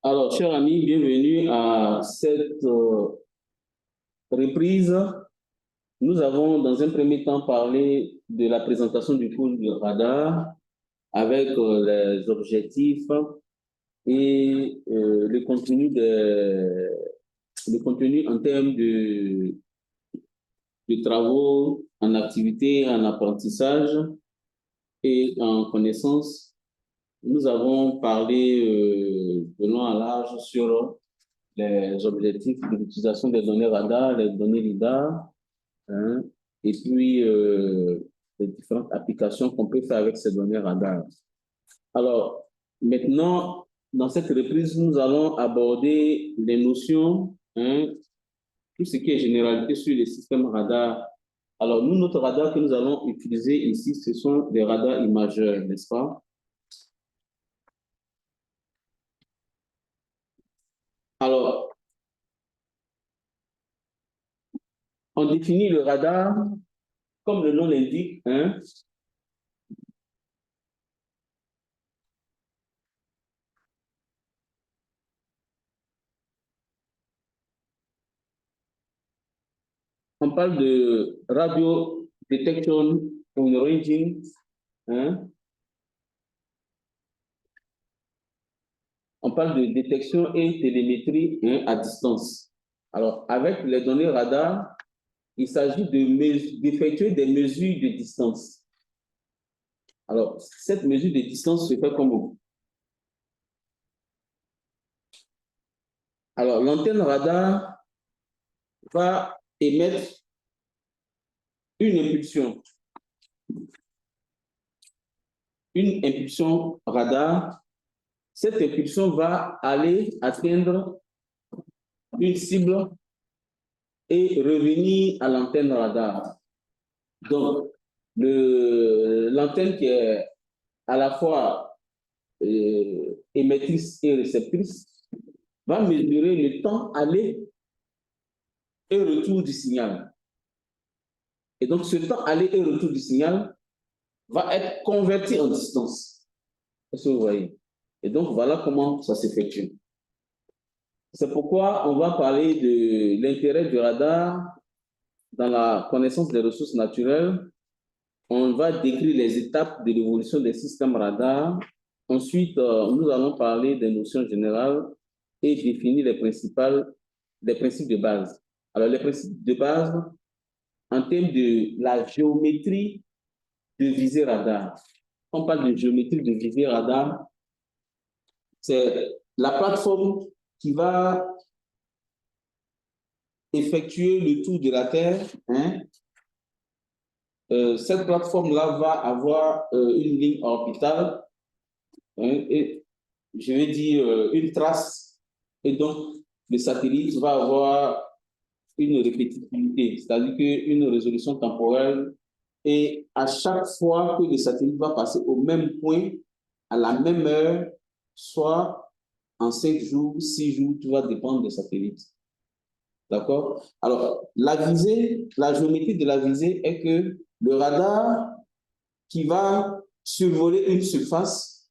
Alors, chers amis, bienvenue à cette reprise. Nous avons dans un premier temps parlé de la présentation du cours du radar avec les objectifs et le contenu en termes de travaux en activité, en apprentissage et en connaissance. Nous avons parlé de long à large sur les objectifs de l'utilisation des données radar, les données LIDAR, hein, et puis les différentes applications qu'on peut faire avec ces données radar. Alors, maintenant, dans cette reprise, nous allons aborder les notions, hein, tout ce qui est généralité sur les systèmes radar. Alors, nous, notre radar que nous allons utiliser ici, ce sont des radars imageurs, n'est-ce pas? Alors, on définit le radar, comme le nom l'indique, hein, on parle de radio detection and ranging, hein? On parle de détection et télémétrie, hein, à distance. Alors, avec les données radar, il s'agit d'effectuer des mesures de distance. Alors, cette mesure de distance se fait comment? Alors, l'antenne radar va émettre une impulsion. Une impulsion radar. Cette impulsion va aller atteindre une cible et revenir à l'antenne radar. Donc, l'antenne qui est à la fois émettrice et réceptrice va mesurer le temps aller et retour du signal. Et donc, ce temps aller et retour du signal va être converti en distance. Est-ce que vous voyez? Et donc, voilà comment ça s'effectue. C'est pourquoi on va parler de l'intérêt du radar dans la connaissance des ressources naturelles. On va décrire les étapes de l'évolution des systèmes radars. Ensuite, nous allons parler des notions générales et définir les principes de base. Alors, les principes de base, en termes de la géométrie de visée radar. Quand on parle de géométrie de visée radar, c'est la plateforme qui va effectuer le tour de la Terre, hein. Cette plateforme-là va avoir une ligne orbitale, hein, et je vais dire une trace, et donc le satellite va avoir une répétitivité, c'est-à-dire une résolution temporelle, et à chaque fois que le satellite va passer au même point, à la même heure, soit en 5 jours, 6 jours, tout va dépendre des satellites. D'accord? Alors, la visée, la géométrie de la visée est que le radar qui va survoler une surface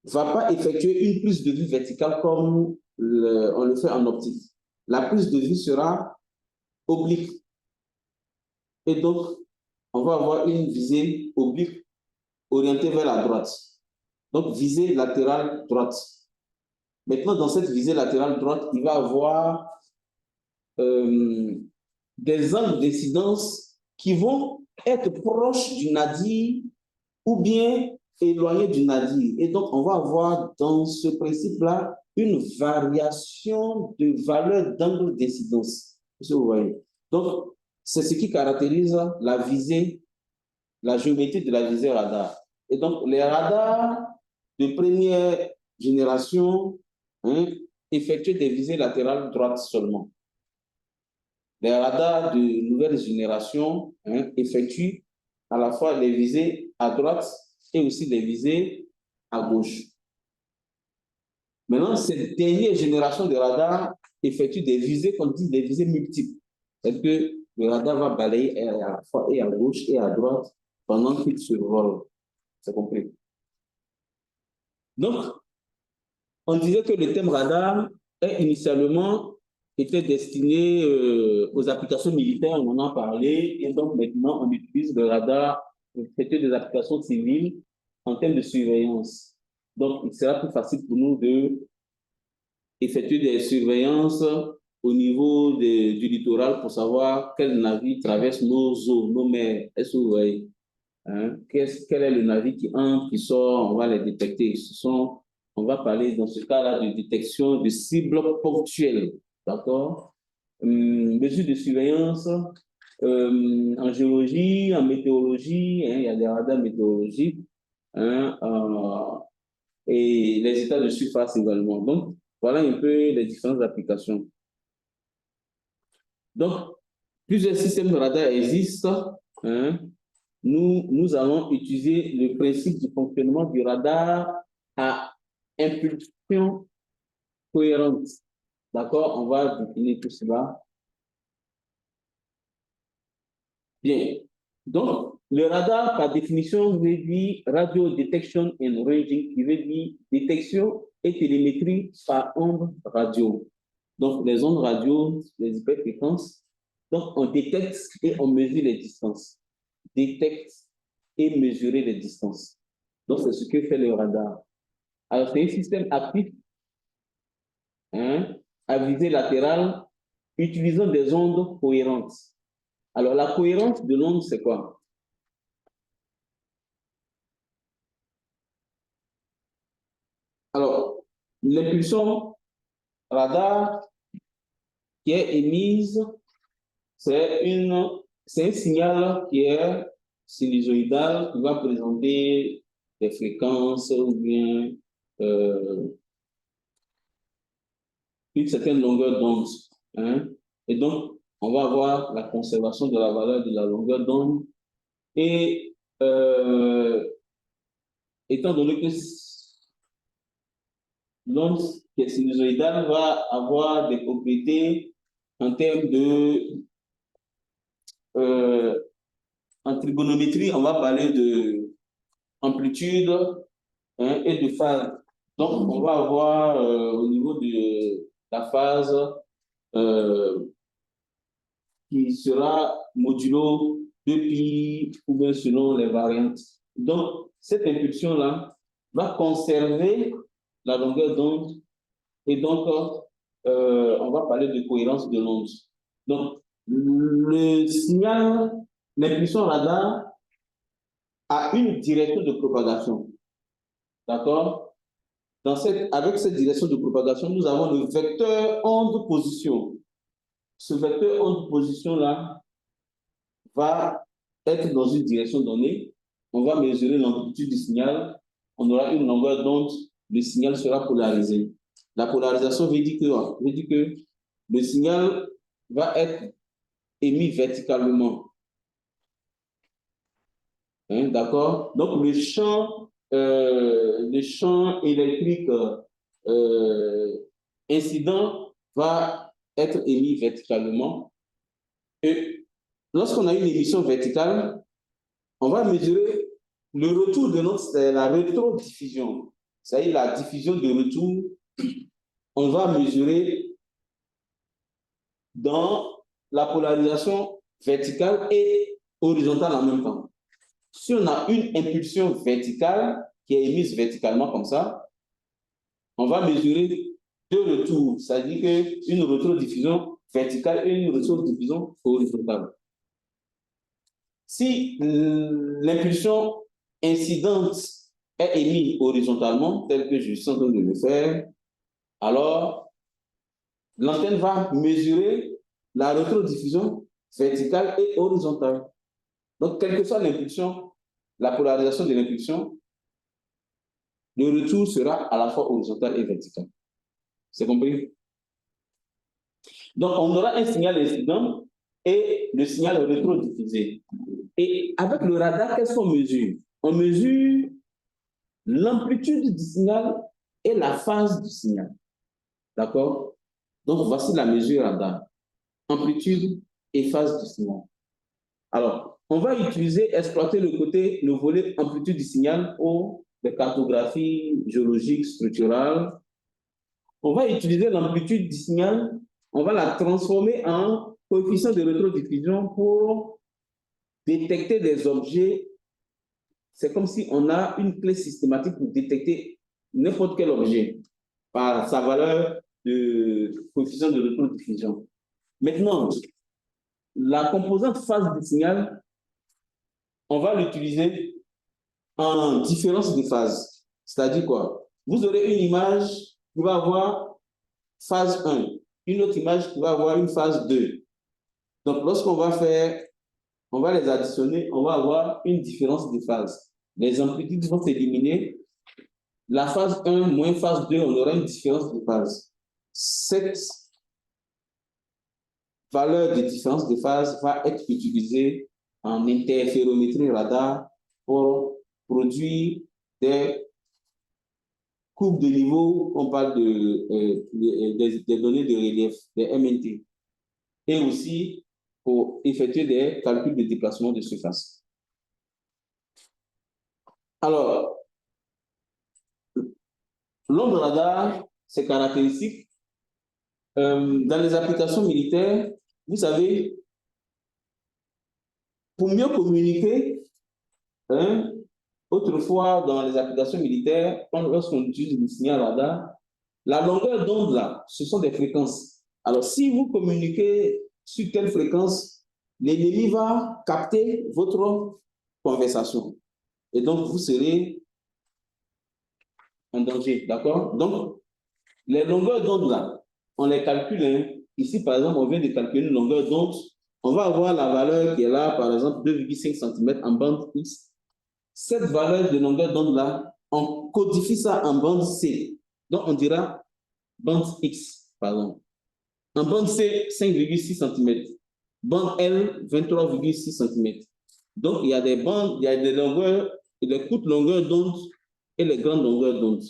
ne va pas effectuer une prise de vue verticale comme on le fait en optique. La prise de vue sera oblique. Et donc, on va avoir une visée oblique orientée vers la droite. Donc, visée latérale droite. Maintenant, dans cette visée latérale droite, il va avoir des angles d'incidence qui vont être proches du nadir ou bien éloignés du nadir. Et donc, on va avoir dans ce principe-là une variation de valeur d'angle d'incidence. Vous voyez. Donc, c'est ce qui caractérise la visée, la géométrie de la visée radar. Et donc, les radars de première génération, hein, effectuent des visées latérales droites seulement. Les radars de nouvelle génération, hein, effectuent à la fois les visées à droite et aussi les visées à gauche. Maintenant, cette dernière génération de radars effectue des visées, comme dit, des visées multiples. C'est-à-dire que le radar va balayer à la fois et à gauche et à droite pendant qu'il survole. C'est compris? Donc, on disait que le thème radar est initialement était destiné aux applications militaires, on en a parlé, et donc maintenant on utilise le radar pour traiter des applications civiles en termes de surveillance. Donc il sera plus facile pour nous de effectuer des surveillances au niveau du littoral pour savoir quel navire traverse nos eaux, nos mers. Est-ce que vous voyez? Hein? Quel est le navire qui entre, qui sort, on va les détecter. On va parler dans ce cas-là de détection de cibles ponctuelles. D'accord? Mesures de surveillance en géologie, en météorologie, hein, il y a des radars météorologiques, hein, et les états de surface également. Donc, voilà un peu les différentes applications. Donc, plusieurs systèmes de radar existent. Hein. Nous allons utiliser le principe du fonctionnement du radar à impulsion cohérente. D'accord? On va définir tout cela. Bien. Donc, le radar, par définition, veut dire Radio Detection and Ranging, qui veut dire détection et télémétrie par ondes radio. Donc, les ondes radio, les hyperfréquences, donc on détecte et on mesure les distances. Détecte et mesurer les distances. Donc, c'est ce que fait le radar. Alors, c'est un système actif, hein, à visée latérale, utilisant des ondes cohérentes. Alors, la cohérence de l'onde, c'est quoi? Alors, l'impulsion radar qui est émise, c'est un signal qui est sinusoïdal qui va présenter des fréquences ou bien une certaine longueur d'onde. Hein? Et donc, on va avoir la conservation de la valeur de la longueur d'onde. Et étant donné que l'onde qui est sinusoïdale va avoir des propriétés en termes de en trigonométrie, on va parler de amplitude, hein, et de phase. Donc, on va avoir au niveau de la phase qui sera modulo 2pi ou bien selon les variantes. Donc, cette impulsion-là va conserver la longueur d'onde et donc on va parler de cohérence de l'onde. Donc, le signal, l'impulsion radar a une direction de propagation. D'accord? Avec cette direction de propagation, nous avons le vecteur onde-position. Ce vecteur onde-position-là va être dans une direction donnée. On va mesurer l'amplitude du signal. On aura une longueur d'onde. Le signal sera polarisé. La polarisation veut dire que le signal va être émis verticalement. Hein, d'accord? Donc, le champ électrique incident va être émis verticalement. Et lorsqu'on a une émission verticale, on va mesurer le retour de la rétrodiffusion. C'est-à-dire la diffusion de retour, on va mesurer dans la polarisation verticale et horizontale en même temps. Si on a une impulsion verticale qui est émise verticalement comme ça, on va mesurer deux retours, c'est-à-dire une rétrodiffusion verticale et une rétrodiffusion horizontale. Si l'impulsion incidente est émise horizontalement, telle que je suis en train de le faire, alors l'antenne va mesurer la rétrodiffusion verticale et horizontale. Donc, quelle que soit l'impulsion, la polarisation de l'impulsion, le retour sera à la fois horizontal et vertical. C'est compris? Donc, on aura un signal incident et le signal rétrodiffusé. Et avec le radar, qu'est-ce qu'on mesure? On mesure l'amplitude du signal et la phase du signal. D'accord? Donc, voici la mesure radar. Amplitude et phase du signal. Alors, on va exploiter le volet amplitude du signal pour les cartographies géologiques structurales on va utiliser l'amplitude du signal, on va la transformer en coefficient de rétrodiffusion pour détecter des objets. C'est comme si on a une clé systématique pour détecter n'importe quel objet par sa valeur de coefficient de rétrodiffusion. Maintenant, la composante phase du signal, on va l'utiliser en différence de phase. C'est-à-dire quoi? Vous aurez une image qui va avoir phase 1, une autre image qui va avoir une phase 2. Donc, lorsqu'on va faire, on va les additionner, on va avoir une différence de phase. Les amplitudes vont s'éliminer. La phase 1 moins phase 2, on aura une différence de phase. Cette valeur de différence de phase va être utilisée en interférométrie radar pour produire des courbes de niveau. On parle des données de relief, des MNT, et aussi pour effectuer des calculs de déplacement de surface. Alors, l'onde radar, c'est caractéristique. Dans les applications militaires, vous savez, pour mieux communiquer, autrefois, dans les applications militaires, lorsqu'on utilise le signal radar, la longueur d'onde là, ce sont des fréquences. Alors, si vous communiquez sur telle fréquence, l'ennemi va capter votre conversation. Et donc, vous serez en danger, d'accord? Donc, les longueurs d'onde là, on les calcule. Hein. Ici, par exemple, on vient de calculer une longueur d'onde. On va avoir la valeur qui est là, par exemple, 2,5 cm en bande X. Cette valeur de longueur d'onde là, on codifie ça en bande C. Donc, on dira bande X, pardon. En bande C, 5,6 cm. Bande L, 23,6 cm. Donc, il y a des bandes, il y a des longueurs, des courtes longueurs d'onde et les grandes longueurs d'onde.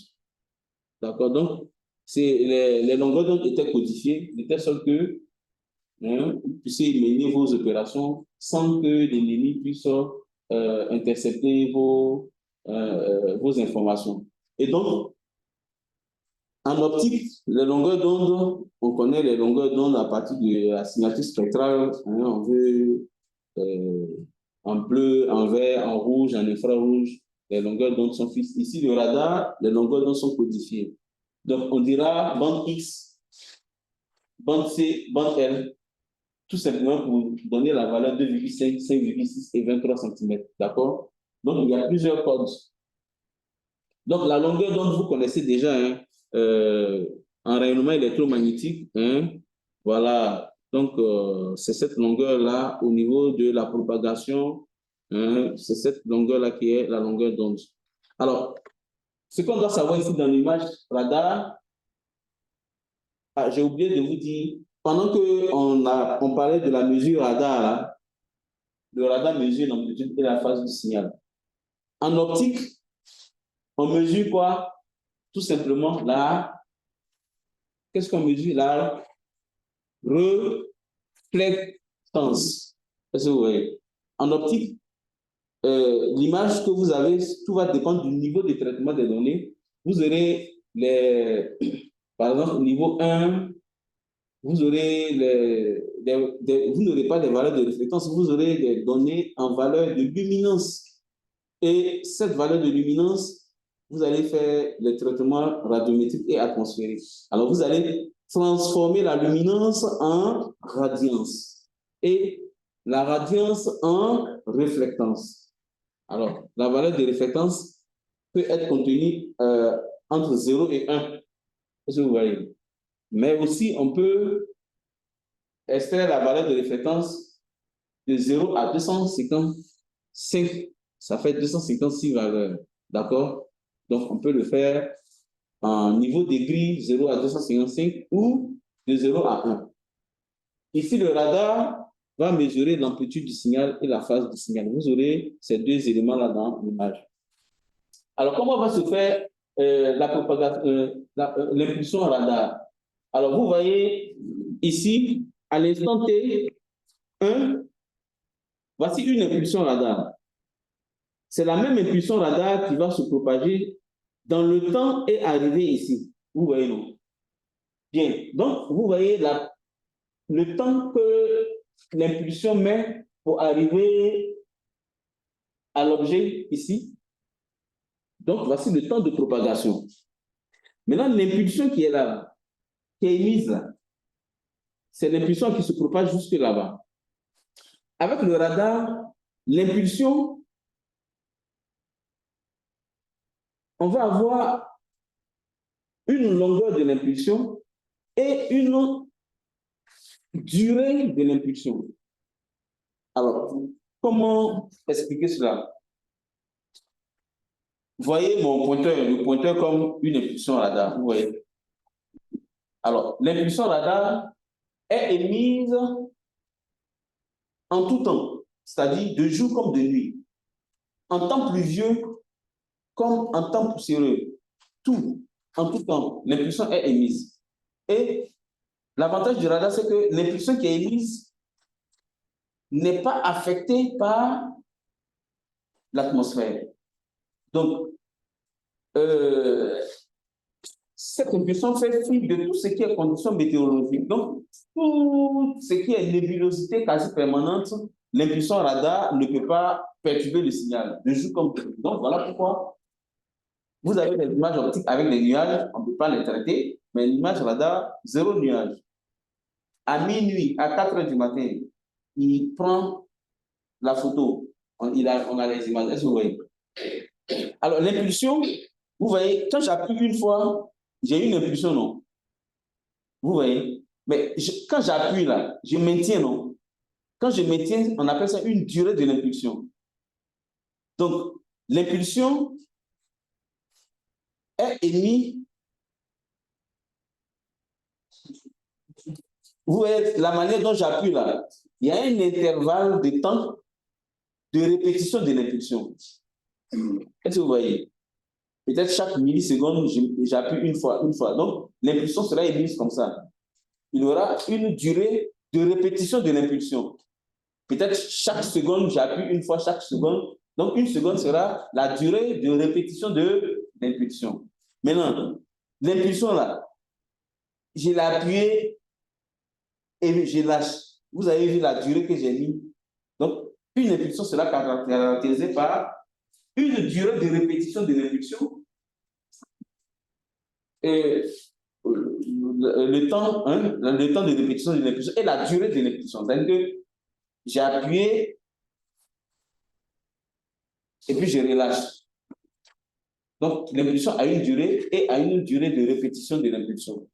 D'accord? Donc, les longueurs d'onde étaient codifiées de telle sorte que vous puissiez mener vos opérations sans que l'ennemi puisse intercepter vos informations. Et donc, en optique, les longueurs d'onde, on connaît les longueurs d'onde à partir de la signature spectrale. On veut en bleu, en vert, en rouge, en infrarouge. Les longueurs d'onde sont fixes. Ici, le radar, les longueurs d'onde sont codifiées. Donc, on dira bande X, bande C, bande L, tout simplement pour donner la valeur 2,5, 5,6 et 23 cm. D'accord? Donc, il y a plusieurs codes. Donc, la longueur d'onde, vous connaissez déjà, hein, en rayonnement électromagnétique. Hein, voilà. Donc, c'est cette longueur-là au niveau de la propagation. Hein, c'est cette longueur-là qui est la longueur d'onde. Alors, ce qu'on doit savoir ici dans l'image radar, j'ai oublié de vous dire, pendant qu'on parlait de la mesure radar, là, le radar mesure l'amplitude et la phase du signal. En optique, on mesure quoi? Tout simplement qu'est-ce qu'on mesure? La réflectance. Est-ce que vous voyez? En optique, l'image que vous avez, tout va dépendre du niveau de traitement des données. Vous aurez par exemple, au niveau 1, vous aurez vous n'aurez pas des valeurs de réflectance, vous aurez des données en valeur de luminance. Et cette valeur de luminance, vous allez faire les traitements radiométriques et atmosphériques. Alors, vous allez transformer la luminance en radiance et la radiance en réflectance. Alors, la valeur de réflectance peut être contenue entre 0 et 1. Est-ce que vous voyez? Mais aussi, on peut extraire la valeur de réflectance de 0 à 255. Ça fait 256 valeurs. D'accord? Donc, on peut le faire en niveau degré 0 à 255 ou de 0 à 1. Ici, le radar va mesurer l'amplitude du signal et la phase du signal. Vous aurez ces deux éléments-là dans l'image. Alors, comment va se faire l'impulsion radar? Alors, vous voyez ici, à l'instant T1, voici une impulsion radar. C'est la même impulsion radar qui va se propager dans le temps et arriver ici. Vous voyez, non? Bien. Donc, vous voyez le temps que l'impulsion met pour arriver à l'objet ici. Donc, voici le temps de propagation. Maintenant, l'impulsion qui est là, qui est émise là, c'est l'impulsion qui se propage jusque là-bas. Avec le radar, l'impulsion, on va avoir une longueur de l'impulsion et une durée de l'impulsion. Alors, comment expliquer cela? Vous voyez mon pointeur, le pointeur comme une impulsion radar, vous voyez. Alors, l'impulsion radar est émise en tout temps, c'est-à-dire de jour comme de nuit, en temps pluvieux comme en temps poussiéreux. Tout, en tout temps, l'impulsion est émise. Et l'avantage du radar, c'est que l'impulsion qui est émise n'est pas affectée par l'atmosphère. Donc, cette impulsion fait fi de tout ce qui est conditions météorologiques. Donc, tout ce qui est nébulosité quasi permanente, l'impulsion radar ne peut pas perturber le signal, de jour comme de nuit. Donc, voilà pourquoi vous avez des images optiques avec des nuages, on ne peut pas les traiter, mais l'image radar, zéro nuage. À minuit, à 4 heures du matin, il prend la photo. On a les images. Est-ce que vous voyez? Alors, l'impulsion, vous voyez, quand j'appuie une fois, j'ai une impulsion, non? Vous voyez? Mais quand j'appuie là, je maintiens, non? Quand je maintiens, on appelle ça une durée de l'impulsion. Donc, l'impulsion est émise. Vous voyez la manière dont j'appuie là, il y a un intervalle de temps de répétition de l'impulsion. Est-ce que vous voyez? Peut-être chaque milliseconde, j'appuie une fois. Donc, l'impulsion sera émise comme ça. Il y aura une durée de répétition de l'impulsion. Peut-être chaque seconde, j'appuie une fois chaque seconde. Donc, une seconde sera la durée de répétition de l'impulsion. Maintenant, l'impulsion là, je l'ai appuyée et je lâche. Vous avez vu la durée que j'ai mis. Donc, une impulsion sera caractérisée par une durée de répétition de l'impulsion et le temps de répétition de l'impulsion et la durée de l'impulsion. C'est-à-dire que j'ai appuyé et puis je relâche. Donc, l'impulsion a une durée et a une durée de répétition de l'impulsion.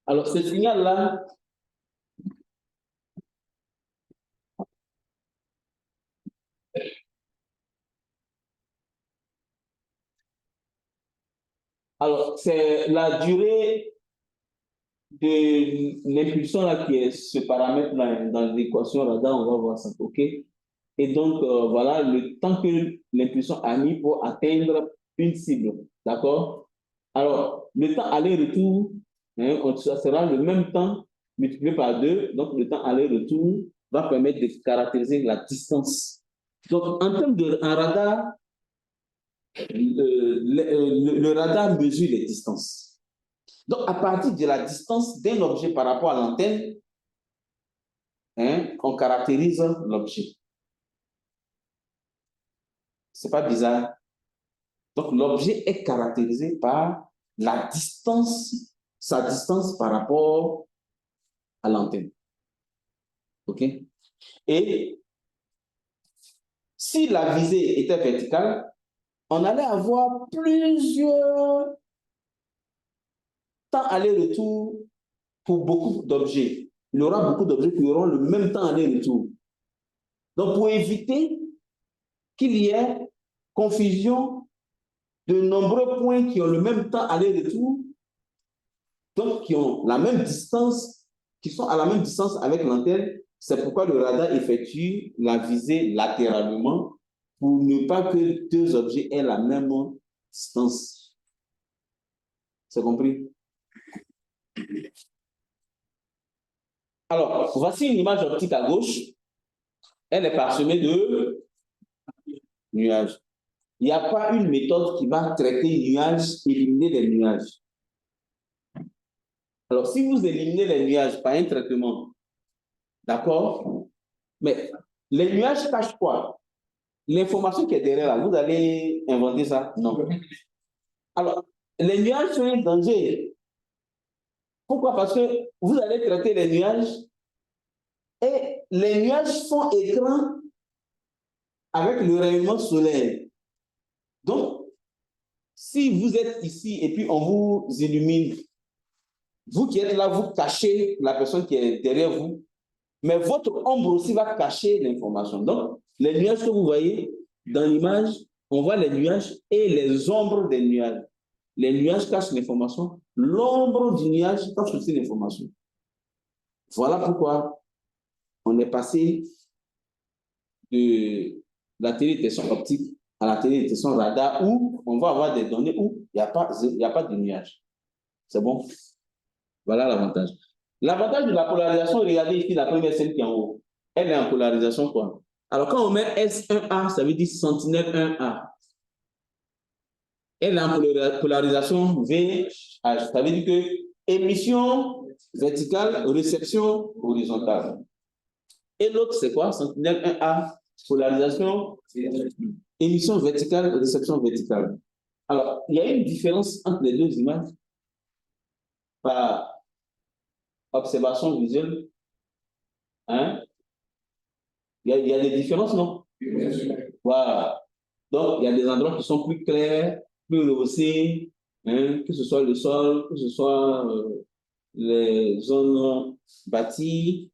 Alors, ce signal-là, alors c'est la durée de l'impulsion là qui est ce paramètre là dans l'équation radar, on va voir ça, ok? Et donc, voilà le temps que l'impulsion a mis pour atteindre une cible, d'accord? Alors, le temps aller-retour, hein, ça sera le même temps multiplié par 2, donc le temps aller-retour va permettre de caractériser la distance. Donc, en termes de radar, le radar mesure les distances. Donc, à partir de la distance d'un objet par rapport à l'antenne, hein, on caractérise l'objet. C'est pas bizarre. Donc, l'objet est caractérisé par la distance, sa distance par rapport à l'antenne. OK? Et si la visée était verticale, on allait avoir plusieurs temps aller-retour pour beaucoup d'objets. Il y aura beaucoup d'objets qui auront le même temps aller-retour. Donc, pour éviter qu'il y ait confusion de nombreux points qui ont le même temps aller-retour, donc qui ont la même distance, qui sont à la même distance avec l'antenne, c'est pourquoi le radar effectue la visée latéralement pour ne pas que deux objets aient la même distance. C'est compris? Alors, voici une image optique à gauche. Elle est parsemée de nuages. Il n'y a pas une méthode qui va traiter les nuages, éliminer les nuages. Alors, si vous éliminez les nuages par un traitement, d'accord, mais les nuages cachent quoi? L'information qui est derrière là, vous allez inventer ça? Non. Alors, les nuages sont un danger. Pourquoi? Parce que vous allez traiter les nuages et les nuages font écran avec le rayonnement solaire. Donc, si vous êtes ici et puis on vous illumine, vous qui êtes là, vous cachez la personne qui est derrière vous, mais votre ombre aussi va cacher l'information. Donc, les nuages que vous voyez dans l'image, on voit les nuages et les ombres des nuages. Les nuages cachent l'information, l'ombre du nuage cache aussi l'information. Voilà pourquoi on est passé de la télédétection optique à la télédétection radar où on va avoir des données où il n'y a pas de nuage. C'est bon? Voilà l'avantage. L'avantage de la polarisation, regardez ici la première scène qui est en haut. Elle est en polarisation quoi? Alors quand on met S1A, ça veut dire sentinelle 1A. Elle est en polarisation VH. Ça veut dire que émission verticale, réception horizontale. Et l'autre, c'est quoi? Sentinelle 1A, polarisation, émission verticale, réception verticale. Alors, il y a une différence entre les deux images par observation visuelle. Hein? Il y a des différences, non? Voilà. Donc, il y a des endroits qui sont plus clairs, plus rehaussés, hein, que ce soit le sol, que ce soit les zones bâties.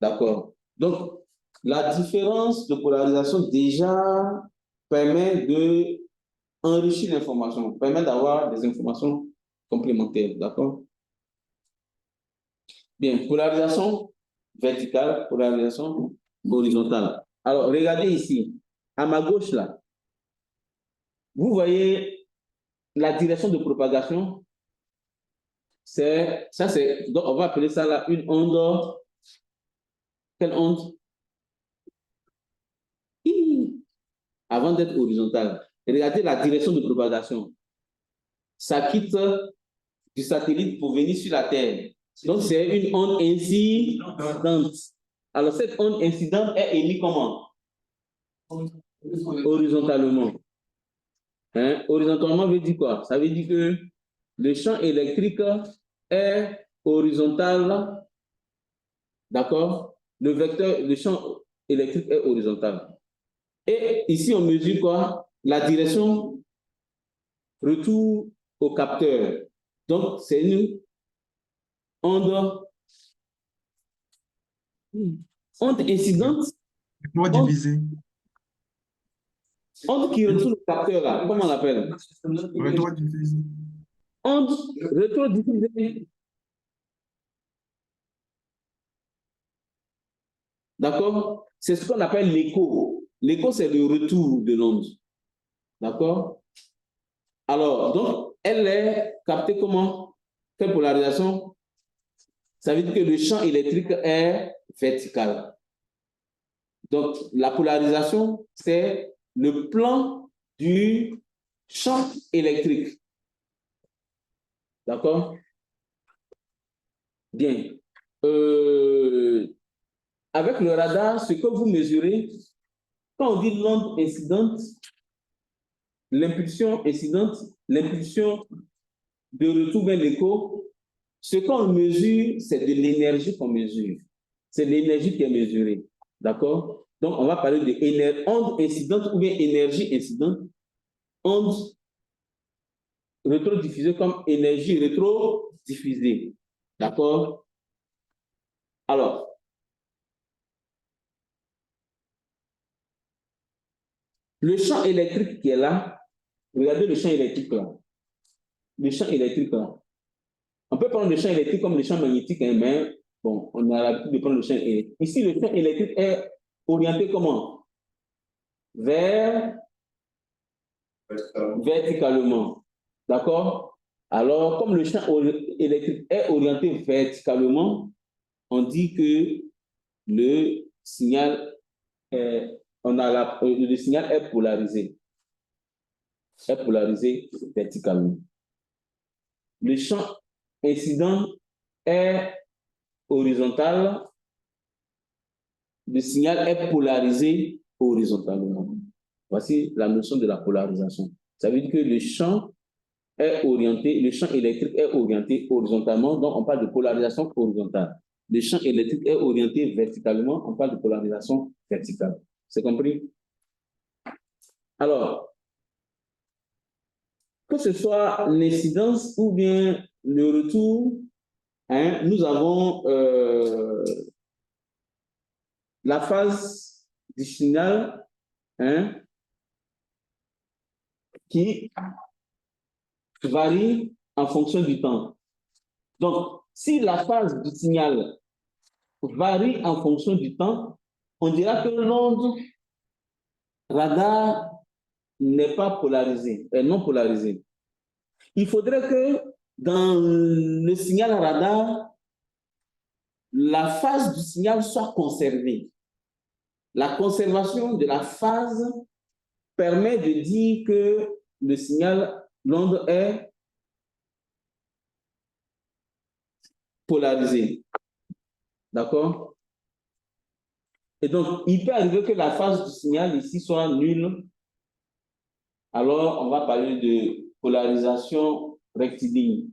D'accord. Donc, la différence de polarisation déjà permet de enrichir l'information, permet d'avoir des informations complémentaires. D'accord? Bien, polarisation verticale, polarisation horizontale. Alors, regardez ici, à ma gauche là, vous voyez la direction de propagation, donc on va appeler ça là une onde. Quelle onde? Avant d'être horizontale. Regardez la direction de propagation. Ça quitte du satellite pour venir sur la Terre. Donc, c'est une onde incidente. Alors, cette onde incidente est émise comment? Horizontalement. Hein? Horizontalement veut dire quoi? Ça veut dire que le champ électrique est horizontal. D'accord? Le champ électrique est horizontal. Et ici, on mesure quoi? La direction retour au capteur. Donc, c'est une onde incidente. Divisé. Onde qui retourne au capteur, là. Comment on l'appelle? Retour diffusé. Onde retour diffusée. D'accord? C'est ce qu'on appelle l'écho. L'écho, c'est le retour de l'onde. D'accord? Alors, donc, elle est captée comment? Quelle polarisation? Ça veut dire que le champ électrique est vertical. Donc, la polarisation, c'est le plan du champ électrique. D'accord? Bien. Avec le radar, ce que vous mesurez, quand on dit l'onde incidente, l'impulsion incidente, l'impulsion de retour vers l'écho, ce qu'on mesure, c'est de l'énergie qu'on mesure. C'est l'énergie qui est mesurée. D'accord? Donc, on va parler de onde incidente ou bien énergie incidente. Onde rétrodiffusée comme énergie rétrodiffusée. D'accord? Alors, le champ électrique qui est là, regardez le champ électrique là. Le champ électrique là. On peut prendre le champ électrique comme le champ magnétique, hein, mais bon, on a l'habitude de prendre le champ électrique. Ici, le champ électrique est orienté comment? Verticalement. D'accord? Alors, comme le champ électrique est orienté verticalement, on dit que le signal le signal est polarisé. Est polarisé verticalement. Le champ incident est horizontal, le signal est polarisé horizontalement. Voici la notion de la polarisation. Ça veut dire que le champ est orienté, le champ électrique est orienté horizontalement, donc on parle de polarisation horizontale. Le champ électrique est orienté verticalement, on parle de polarisation verticale. C'est compris? Alors, que ce soit l'incidence ou bien le retour, hein, nous avons la phase du signal, hein, qui varie en fonction du temps. Donc, si la phase du signal varie en fonction du temps, on dira que l'onde radar n'est pas polarisée, est non polarisée. Il faudrait que dans le signal radar, la phase du signal soit conservée. La conservation de la phase permet de dire que le signal, l'onde est polarisée. D'accord? Et donc, il peut arriver que la phase du signal ici soit nulle. Alors, on va parler de polarisation rectiligne.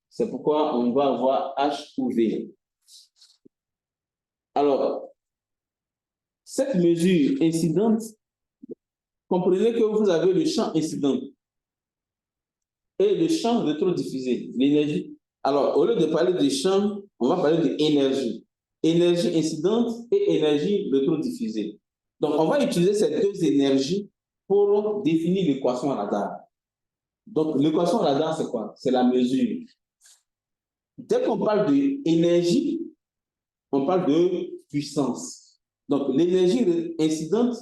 C'est pourquoi on va avoir H ou V. Alors, cette mesure incidente, comprenez que vous avez le champ incident et le champ rétrodiffusé, l'énergie. Alors, au lieu de parler de champ, on va parler d'énergie. Énergie incidente et énergie rétrodiffusée. Donc, on va utiliser ces deux énergies pour définir l'équation radar. Donc, l'équation radar, c'est quoi? C'est la mesure. Dès qu'on parle d'énergie, on parle de puissance. Donc, l'énergie incidente,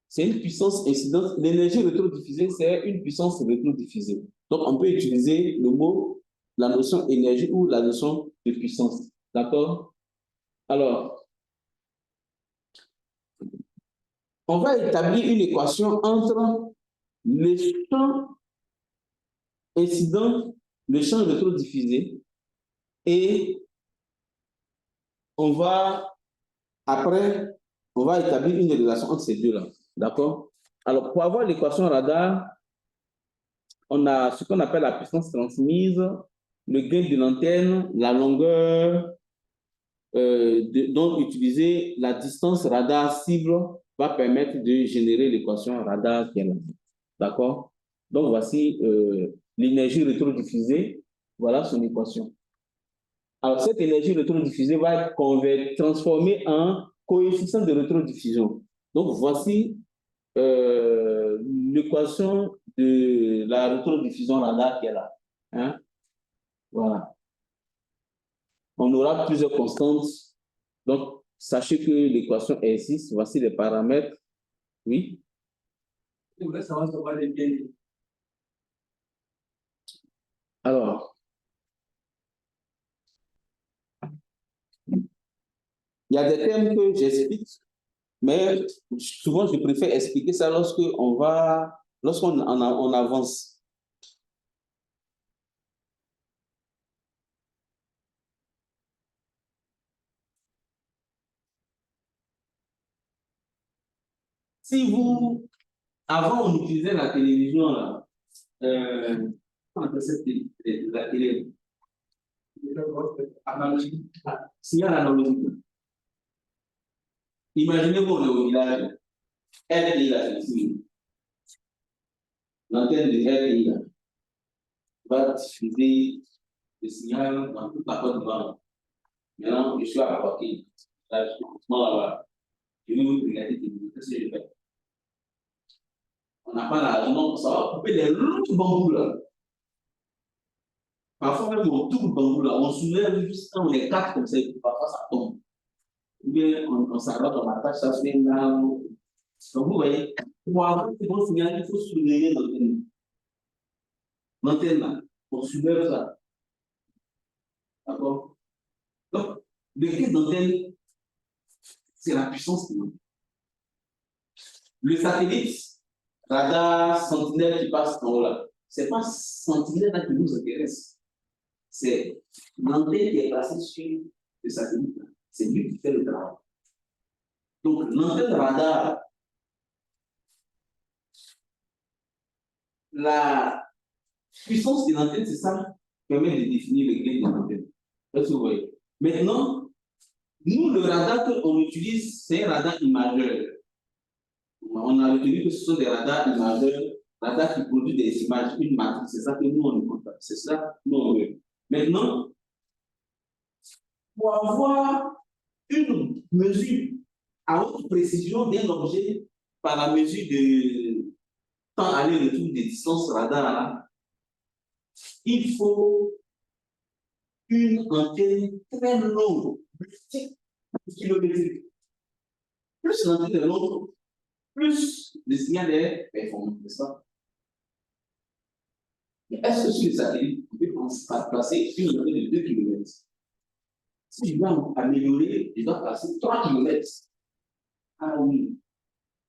c'est une puissance incidente. L'énergie rétrodiffusée, c'est une puissance rétrodiffusée. Donc, on peut utiliser le mot, la notion énergie ou la notion de puissance. D'accord? Alors, on va établir une équation entre le champ incident, le champ rétrodiffusé, et après, on va établir une relation entre ces deux-là. D'accord? Alors, pour avoir l'équation radar, on a ce qu'on appelle la puissance transmise, le gain de l'antenne, la longueur donc utiliser la distance radar cible va permettre de générer l'équation radar qui est là. D'accord? Donc, voici l'énergie rétrodiffusée. Voilà son équation. Alors, cette énergie rétrodiffusée va être transformée en coefficient de rétrodiffusion. Donc, voici l'équation de la rétrodiffusion radar qui est là. Hein? Voilà. On aura plusieurs constantes. Donc, sachez que l'équation existe. Voici les paramètres. Oui. Alors, il y a des termes que j'explique, mais souvent je préfère expliquer ça lorsqu'on avance. Si vous, avant on utilisait la télévision, là, on appelle ça la télé, signal analogique. Imaginez-vous, on est au village, RTI, là, c'est ici. L'antenne de RTI, là, va diffuser le signal dans toute la Côte d'Ivoire. Maintenant, je suis à Paris. Là, je suis là-bas. Je vais vous regarder, qu'est-ce que je fais? On n'a pas l'argent, ça va couper les longs bambous là. Parfois, même on tourne le bambou là, on soulève juste quand on est quatre comme ça, parfois ça tombe. Ou bien on s'arrête, on attache ça sur une lame. Donc, vous voyez, pour avoir un bon signal, il faut soulever l'antenne. L'antenne là, on soulève ça. D'accord? Donc, le clé d'antenne, c'est la puissance. Le satellite, radar, sentinelle qui passe en haut là, ce n'est pas sentinelle là qui nous intéresse. c'est l'antenne qui est placée sur le satellite. C'est lui qui fait le travail. Donc, l'antenne radar, la puissance de l'antenne, c'est ça qui permet de définir les gains de l'antenne. Est-ce que vous voyez? Maintenant, nous, le radar qu'on utilise, c'est un radar imageur. On a retenu que ce sont des radars imageurs, radars qui produisent des images, une matrice. C'est ça que nous, on compte. C'est ça que nous, on veut. Maintenant, pour avoir une mesure à haute précision d'un objet par la mesure de temps aller-retour des distances radar, il faut une antenne très longue, kilométrique. Plus l'antenne est longue, plus le signal est performant, n'est-ce pas? Est-ce que sur le satellite, on peut placer une antenne de 2 km? Si je dois améliorer, je dois placer 3 km. Ah oui,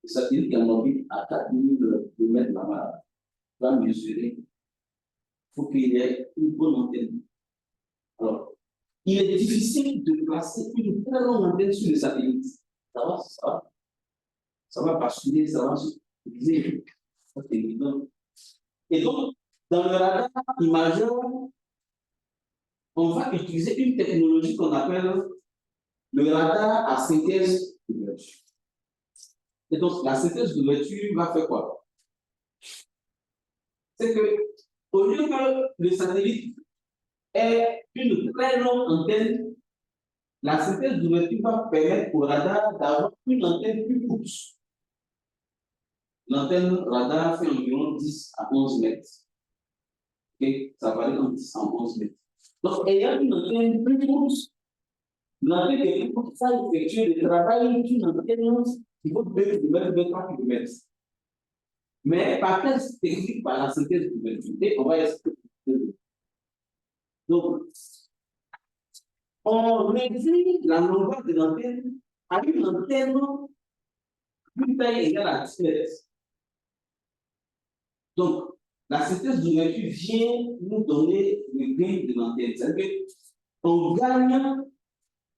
le satellite qui est en orbite à 4000 km là-bas va mesurer. Il faut qu'il y ait une bonne antenne. Alors, il est difficile de placer une très longue antenne sur le satellite. Ça va basculer, ça va se briser. Ça, c'est évident. Et donc, dans le radar imageur, on va utiliser une technologie qu'on appelle le radar à synthèse d'ouverture. Et donc, la synthèse d'ouverture va faire quoi? C'est que, au lieu que le satellite ait une très longue antenne, la synthèse d'ouverture va permettre au radar d'avoir une antenne plus courte. L'antenne radar fait environ 10 à 11 mètres. Okay? Ça varie entre 10 à 11 mètres. Donc, ayant une antenne plus courte, l'antenne est plus courte, ça effectue le travail d'une antenne qui vaut 2 km, 2-3 km. Mais par quelle technique? Par la synthèse d'ouverture. On va expliquer. Donc, on réduit la longueur de l'antenne à une antenne plus taille égale à 10 mètres. Donc, la synthèse d'ouverture vient nous donner le gain de l'antenne. C'est-à-dire qu'on gagne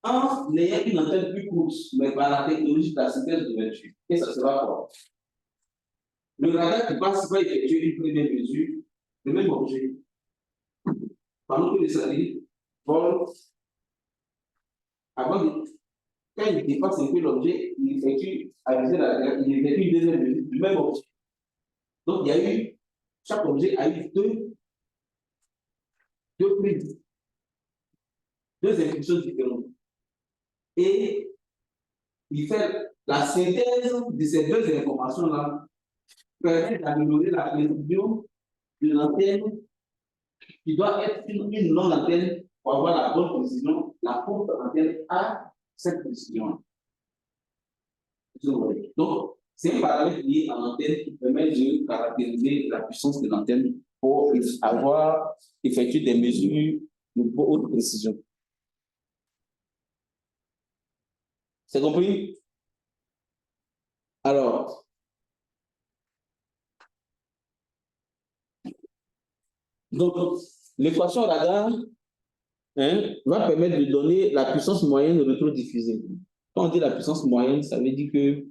en ayant une antenne plus courte, mais par la technologie de la synthèse d'ouverture. Et ça sera quoi? Le radar qui passe va effectuer une première mesure, le même objet. Pendant que les satellites volent, quand il dépasse un peu l'objet, il effectue une deuxième mesure du même objet. Donc, il y a eu, chaque objet a eu deux prises, deux impulsions différentes. Et il fait la synthèse de ces deux informations-là, permet d'améliorer la précision de l'antenne qui doit être une longue antenne pour avoir la bonne précision. La courte antenne a cette précision. Donc, c'est un paramètre lié à l'antenne qui permet de caractériser la puissance de l'antenne pour avoir effectué des mesures de haute précision. C'est compris? Alors, donc, l'équation radar va permettre de donner la puissance moyenne de retour diffusé. Quand on dit la puissance moyenne, ça veut dire que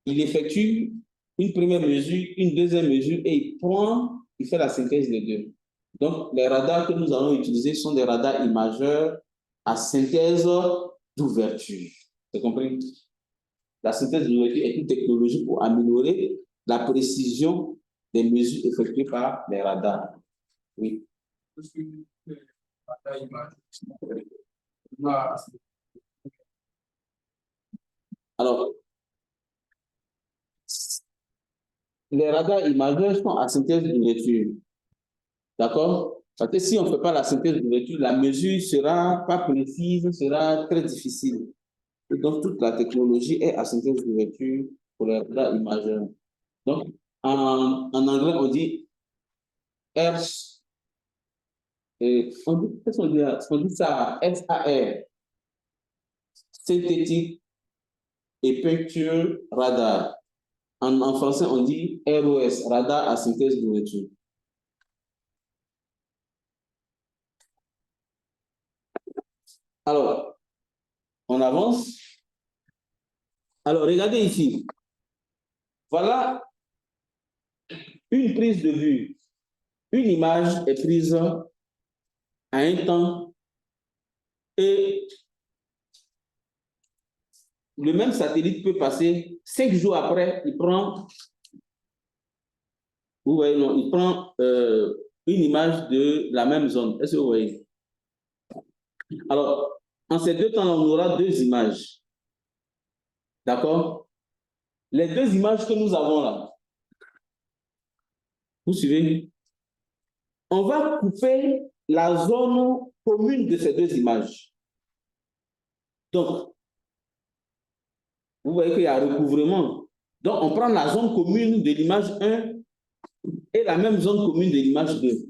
il effectue une première mesure, une deuxième mesure et il fait la synthèse des deux. Donc, les radars que nous allons utiliser sont des radars imageurs à synthèse d'ouverture. C'est compris? La synthèse d'ouverture est une technologie pour améliorer la précision des mesures effectuées par les radars. Oui. Alors, les radars imageurs sont à synthèse d'ouverture. D'accord? Parce que si on ne fait pas la synthèse d'ouverture, la mesure ne sera pas précise, sera très difficile. Et donc, toute la technologie est à synthèse d'ouverture pour les radars imageurs. Donc, en anglais, on dit Qu'est-ce qu'on dit ça? SAR, synthétique et picture radar. En français, on dit ROS, radar à synthèse d'ouverture. Alors, on avance. Alors, regardez ici. Voilà une prise de vue. Une image est prise à un temps et le même satellite peut passer 5 jours après, il prend, vous voyez, non, il prend une image de la même zone. Est-ce que vous voyez? Alors, en ces deux temps, on aura deux images. D'accord? Les deux images que nous avons là, vous suivez? On va couper la zone commune de ces deux images. Donc, vous voyez qu'il y a un recouvrement. Donc, on prend la zone commune de l'image 1 et la même zone commune de l'image 2.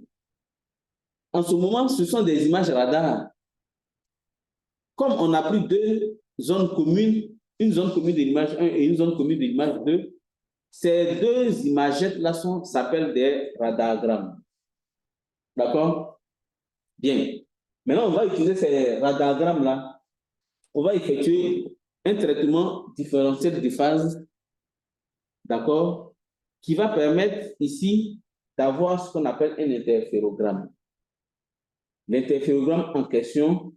En ce moment, ce sont des images radar. Comme on a pris deux zones communes, une zone commune de l'image 1 et une zone commune de l'image 2, ces deux imagettes-là s'appellent des radargrammes. D'accord? Bien. Maintenant, on va utiliser ces radargrammes-là. On va effectuer un traitement différentiel de phase, d'accord, qui va permettre ici d'avoir ce qu'on appelle un interférogramme. L'interférogramme en question,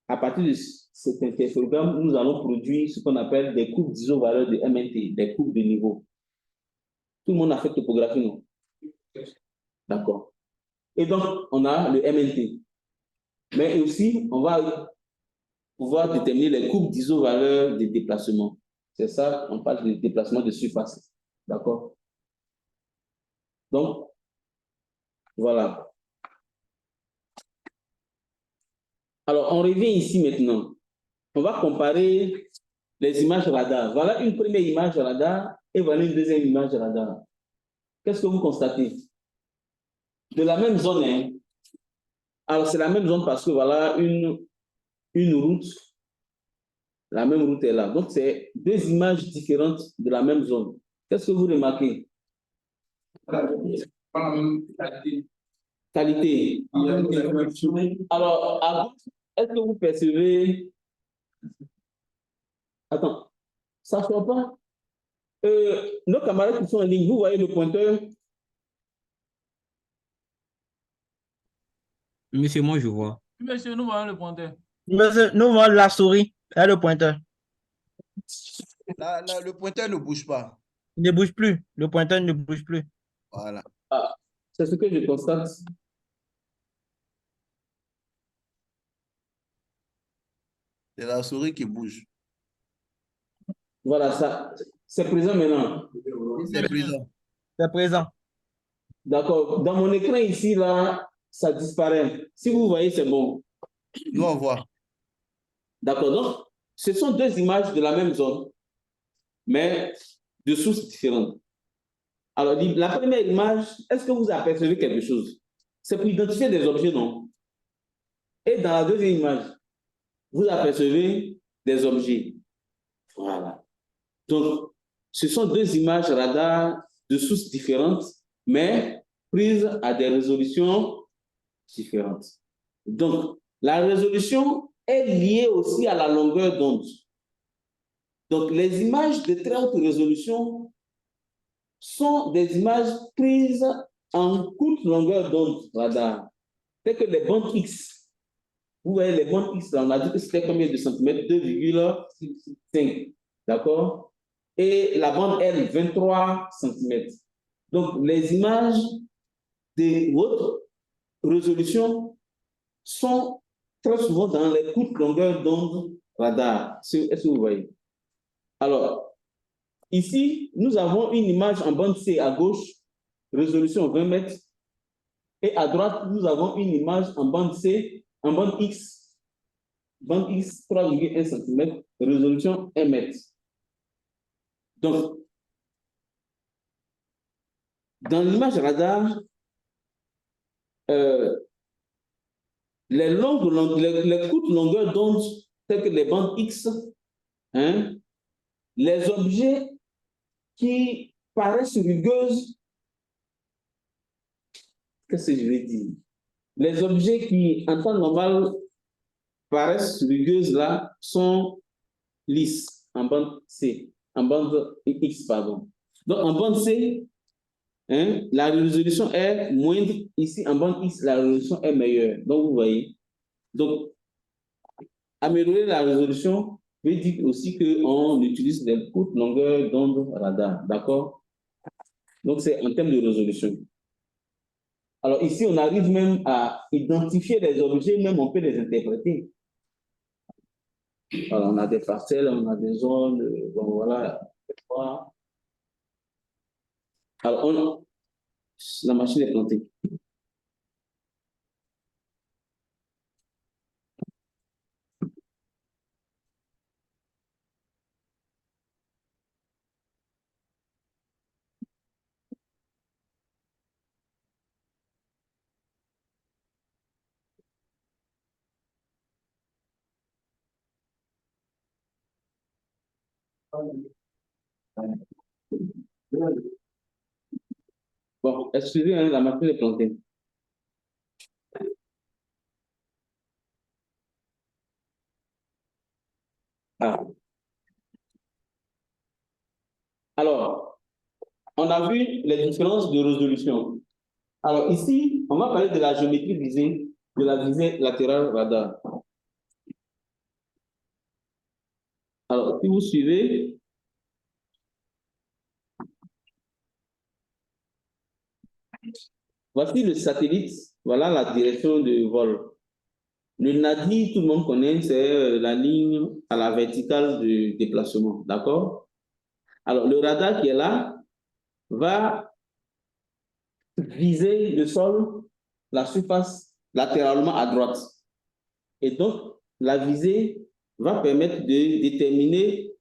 à partir de cet interférogramme, nous allons produire ce qu'on appelle des courbes d'isovaleur de MNT, des courbes de niveau. Tout le monde a fait topographie, non? D'accord. Et donc, on a le MNT. Mais aussi, on va pouvoir déterminer les courbes d'isovaleur de déplacement. C'est ça, on parle de déplacement de surface. D'accord? Donc, voilà. Alors, on revient ici maintenant. On va comparer les images radar. Voilà une première image radar et voilà une deuxième image radar. Qu'est-ce que vous constatez? De la même zone, hein? Alors, c'est la même zone parce que voilà une route. La même route est là. Donc, c'est deux images différentes de la même zone. Qu'est-ce que vous remarquez? Pas la même qualité. Qualité. Alors, à gauche, est-ce que vous percevez... Attends, ça ne sort pas. Nos camarades qui sont en ligne, vous voyez le pointeur? Monsieur, moi, je vois. Monsieur, nous voyons le pointeur. Monsieur, nous voyons la souris et le pointeur. Le pointeur ne bouge pas. Il ne bouge plus. Le pointeur ne bouge plus. Voilà. Ah, c'est ce que je constate. C'est la souris qui bouge. Voilà, ça. C'est présent maintenant. C'est présent. C'est présent. D'accord. Dans mon écran ici, là, ça disparaît. Si vous voyez, c'est bon. Nous, on voit. D'accord. Donc, ce sont deux images de la même zone, mais de sources différentes. Alors, la première image, est-ce que vous apercevez quelque chose? C'est pour identifier des objets, non? Et dans la deuxième image, vous apercevez des objets. Voilà. Donc, ce sont deux images radar de sources différentes, mais prises à des résolutions différentes. Donc, la résolution est liée aussi à la longueur d'onde. Donc, les images de très haute résolution sont des images prises en courte longueur d'onde radar, telles que les bandes X. Vous voyez les bandes X, là, on a dit que c'était combien de centimètres? 2,5. D'accord? Et la bande L, 23 cm. Donc, les images de haute résolution sont très souvent dans les courtes longueurs d'onde radar. Est-ce que vous voyez? Alors, ici, nous avons une image en bande C à gauche, résolution 20 mètres. Et à droite, nous avons une image en bande C, en bande X 3,1 cm, résolution 1 mètre. Donc, dans l'image radar, les courtes longueurs d'onde, telles que les bandes X, hein, les objets qui paraissent rugueuses, qu'est-ce que je vais dire? Les objets qui, en temps normal, paresse rugueuse là sont lisses en bande C, en bande X, pardon. Donc en bande C, hein, la résolution est moindre. Ici en bande X, la résolution est meilleure. Donc vous voyez. Donc améliorer la résolution veut dire aussi qu'on utilise des courtes longueurs d'onde radar. D'accord? Donc c'est en termes de résolution. Alors ici, on arrive même à identifier les objets, même on peut les interpréter. Alors, on a des parcelles, on a des zones, bon voilà. Alors, la machine est plantée. Bon, excusez, hein, la machine est plantée. Ah. Alors, on a vu les différences de résolution. Alors ici, on va parler de la géométrie visée, de la visée latérale radar. Alors, si vous suivez, voici le satellite, voilà la direction de vol. Le NADI, tout le monde connaît, c'est la ligne à la verticale de déplacement, d'accord? Alors, le radar qui est là va viser le sol, la surface latéralement à droite. Et donc, la visée va permettre de déterminer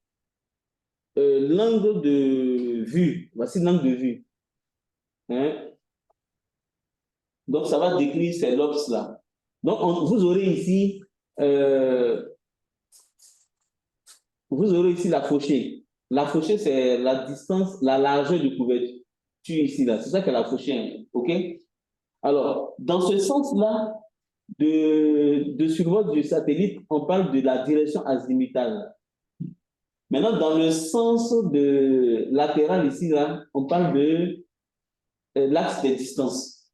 l'angle de vue. Voici l'angle de vue. Hein? Donc, ça va décrire ces lobes-là. Donc, vous aurez ici la fauchée. La fauchée, c'est la distance, la largeur de couverture ici, là. C'est ça que la fauchée, hein. OK? Alors, dans ce sens-là, de survol du satellite, on parle de la direction azimutale. Maintenant, dans le sens de latéral ici, là, on parle de l'axe des distances.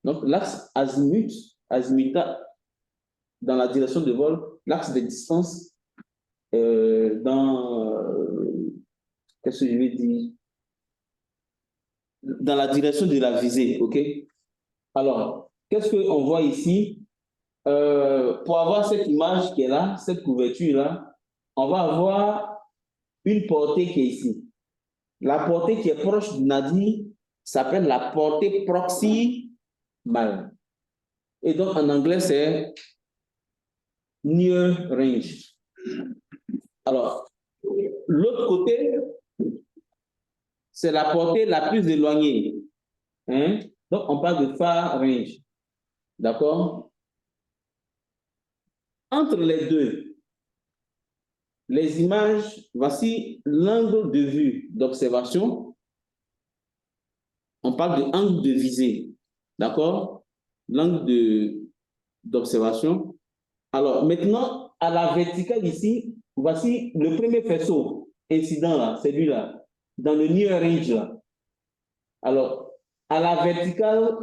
Donc, l'axe azimutal, dans la direction de vol, l'axe des distances qu'est-ce que je vais dire? Dans la direction de la visée, OK? Alors, qu'est-ce qu'on voit ici? Pour avoir cette image qui est là, cette couverture-là, on va avoir une portée qui est ici. La portée qui est proche du nadi s'appelle la portée proximale. Et donc, en anglais, c'est near range. Alors, l'autre côté, c'est la portée la plus éloignée. Hein? Donc, on parle de far range. D'accord? Entre les deux, les images, voici l'angle de vue d'observation. On parle de angle de visée. D'accord? L'angle d'observation. Alors, maintenant, à la verticale ici, voici le premier faisceau incident là, c'est lui là, dans le near range là. Alors, à la verticale,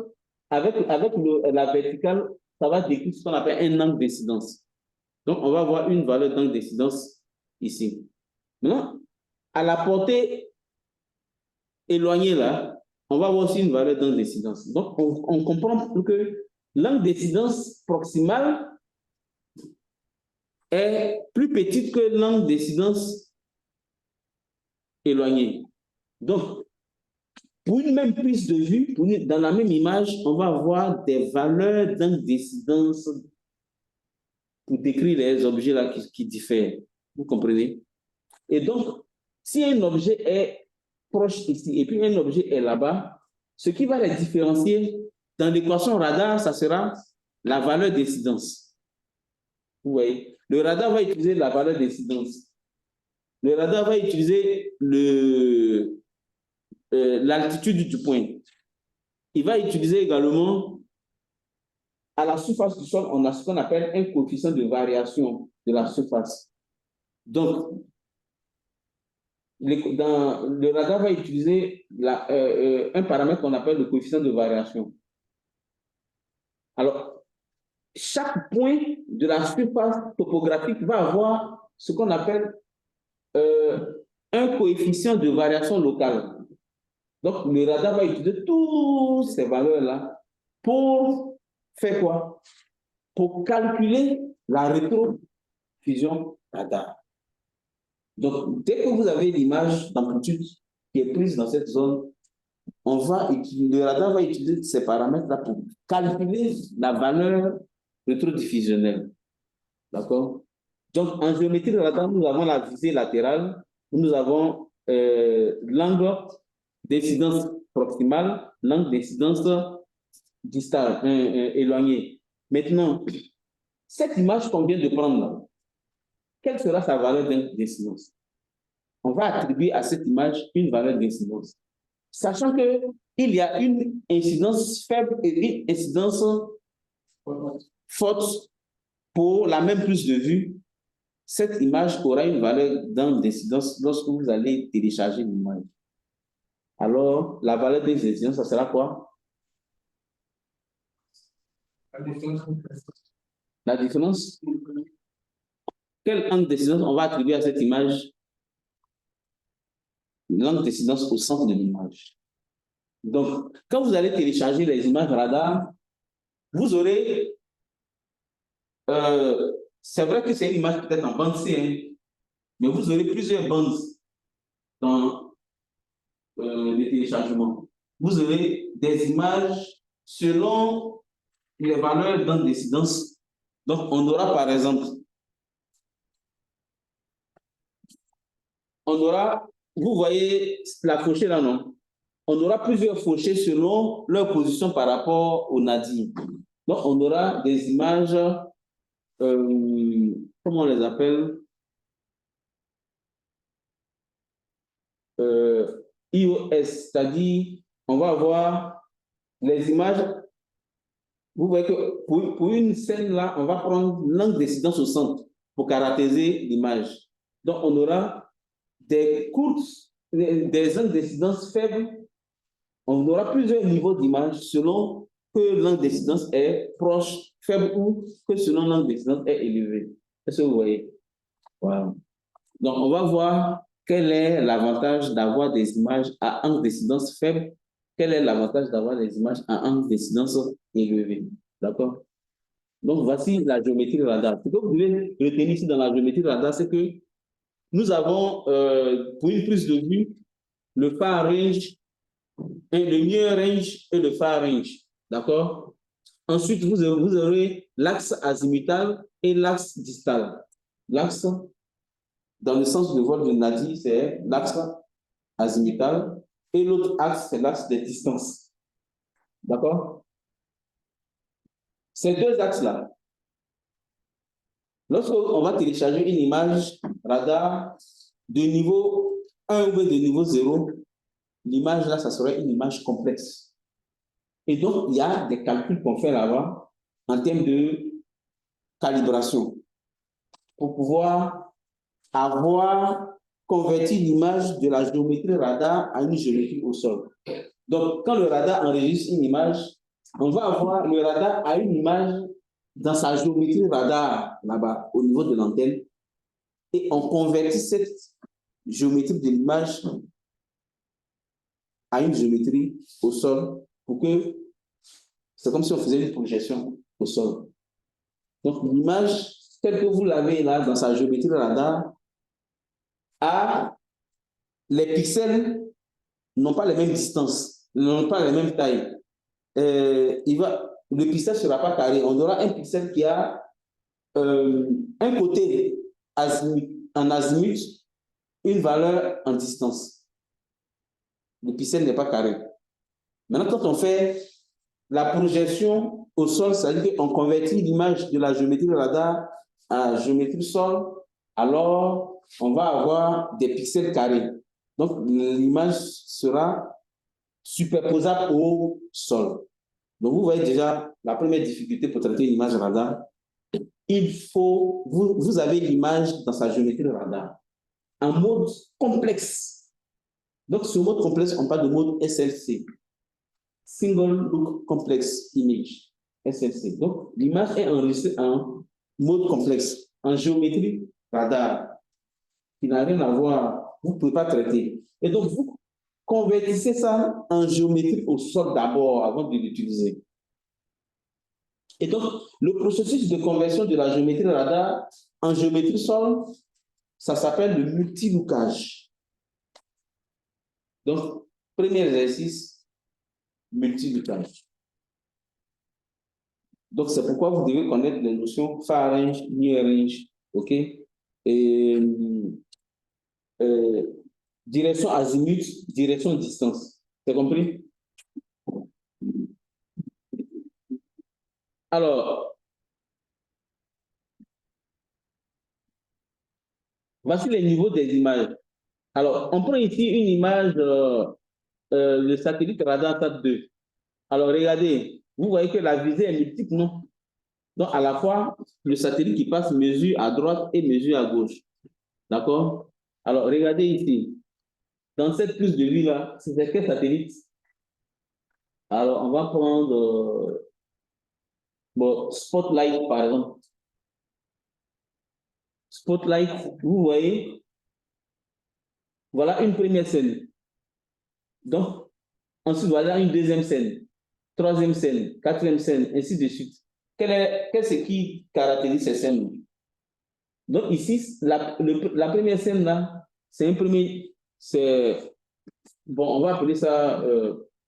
avec la verticale, ça va décrire ce qu'on appelle un angle d'incidence. Donc, on va avoir une valeur d'angle d'incidence ici. Maintenant, à la portée éloignée là, on va avoir aussi une valeur d'angle d'incidence. Donc, on comprend que l'angle d'incidence proximale est plus petite que l'angle d'incidence éloignée. Donc, pour une même prise de vue, dans la même image, on va avoir des valeurs d'angle d'incidence pour décrire les objets là qui diffèrent. Vous comprenez? Et donc, si un objet est proche ici et puis un objet est là-bas, ce qui va les différencier dans l'équation radar, ça sera la valeur d'incidence. Vous voyez? Le radar va utiliser la valeur d'incidence. Le radar va utiliser l'altitude du point. Il va utiliser également à la surface du sol, on a ce qu'on appelle un coefficient de variation de la surface. Donc, le radar va utiliser un paramètre qu'on appelle le coefficient de variation. Alors, chaque point de la surface topographique va avoir ce qu'on appelle un coefficient de variation locale. Donc, le radar va utiliser toutes ces valeurs-là pour faire quoi? Pour calculer la rétrofusion radar. Donc, dès que vous avez l'image d'amplitude qui est prise dans cette zone, le radar va utiliser ces paramètres-là pour calculer la valeur rétrodiffusionnelle. D'accord? Donc, en géométrie de radar, nous avons la visée latérale, nous avons l'angle d'incidence proximale, l'angle d'incidence distale, éloigné. Maintenant, cette image qu'on vient de prendre là, quelle sera sa valeur d'incidence? On va attribuer à cette image une valeur d'incidence. Sachant qu'il y a une incidence faible et une incidence forte pour la même prise de vue, cette image aura une valeur d'incidence lorsque vous allez télécharger l'image. Alors, la valeur d'incidence, ça sera quoi? La différence. Quel angle d'incidence on va attribuer à cette image? L'angle d'incidence au centre de l'image. Donc, quand vous allez télécharger les images radar, vous aurez... c'est vrai que c'est une image peut-être en bande C, hein, mais vous aurez plusieurs bandes dans les téléchargements. Vous aurez des images selon les valeurs d'angle d'incidence. Donc, on aura par exemple, vous voyez la fauchée là, non? On aura plusieurs fauchées selon leur position par rapport au nadir. Donc, on aura des images, comment on les appelle? IOS, c'est-à-dire, on va avoir les images. Vous voyez que pour une scène là, on va prendre l'angle d'incidence au centre pour caractériser l'image. Donc, on aura des angles d'incidence faibles. On aura plusieurs niveaux d'image selon que l'angle d'incidence est proche, faible ou que selon l'angle d'incidence est élevé. Est-ce que vous voyez? Voilà. Donc, on va voir quel est l'avantage d'avoir des images à angle d'incidence faible. Quel est l'avantage d'avoir des images à angle d'incidence élevé? D'accord? Donc, voici la géométrie radar. Ce que vous devez retenir ici dans la géométrie radar, c'est que nous avons, pour une prise de vue, le far range, le near range et le far range. D'accord? Ensuite, vous aurez l'axe azimutal et l'axe distal. L'axe, dans le sens de vol de nadir, c'est l'axe azimutal et l'autre axe, c'est l'axe des distances. D'accord? Ces deux axes-là, lorsqu'on va télécharger une image radar de niveau 1 ou de niveau 0, l'image là, ça serait une image complexe. Et donc, il y a des calculs qu'on fait là-bas en termes de calibration pour pouvoir avoir converti l'image de la géométrie radar à une géométrie au sol. Donc, quand le radar enregistre une image, on va avoir le radar à une image dans sa géométrie radar là-bas, au niveau de l'antenne, et on convertit cette géométrie de l'image à une géométrie au sol pour que c'est comme si on faisait une projection au sol. Donc, l'image, telle que vous l'avez là dans sa géométrie radar, a les pixels n'ont pas les mêmes distances, n'ont pas les mêmes tailles. Le pixel ne sera pas carré. On aura un pixel qui a un côté en azimut, une valeur en distance. Le pixel n'est pas carré. Maintenant, quand on fait la projection au sol, c'est-à-dire qu'on convertit l'image de la géométrie radar à géométrie sol, alors on va avoir des pixels carrés. Donc, l'image sera superposable au sol. Donc, vous voyez déjà la première difficulté pour traiter une image radar, il faut, vous avez l'image dans sa géométrie radar en mode complexe. Donc, ce mode complexe, on parle de mode SLC, Single Look Complex Image, SLC. Donc, l'image est enregistrée en mode complexe, en géométrie radar, qui n'a rien à voir, vous ne pouvez pas traiter. Et donc, vous convertissez ça en géométrie au sol d'abord, avant de l'utiliser. Et donc, le processus de conversion de la géométrie radar en géométrie sol, ça s'appelle le multilookage. Donc, premier exercice, multilookage. Donc, c'est pourquoi vous devez connaître les notions far range, near range, OK? Et direction azimut, direction distance. C'est compris? Alors, voici les niveaux des images. Alors, on prend ici une image, le satellite Radar 2. Alors, regardez, vous voyez que la visée est multiple, non? Donc, à la fois, le satellite qui passe mesure à droite et mesure à gauche. D'accord? Alors, regardez ici. Dans cette prise de vue-là, c'est quel satellite? Alors, on va prendre bon, Spotlight, par exemple. Spotlight, vous voyez, voilà une première scène. Donc, ensuite, voilà une deuxième scène, troisième scène, quatrième scène, ainsi de suite. Qu'est-ce qui caractérise ces scènes? Donc, ici, la première scène, là, c'est un premier, c'est, bon, on va appeler ça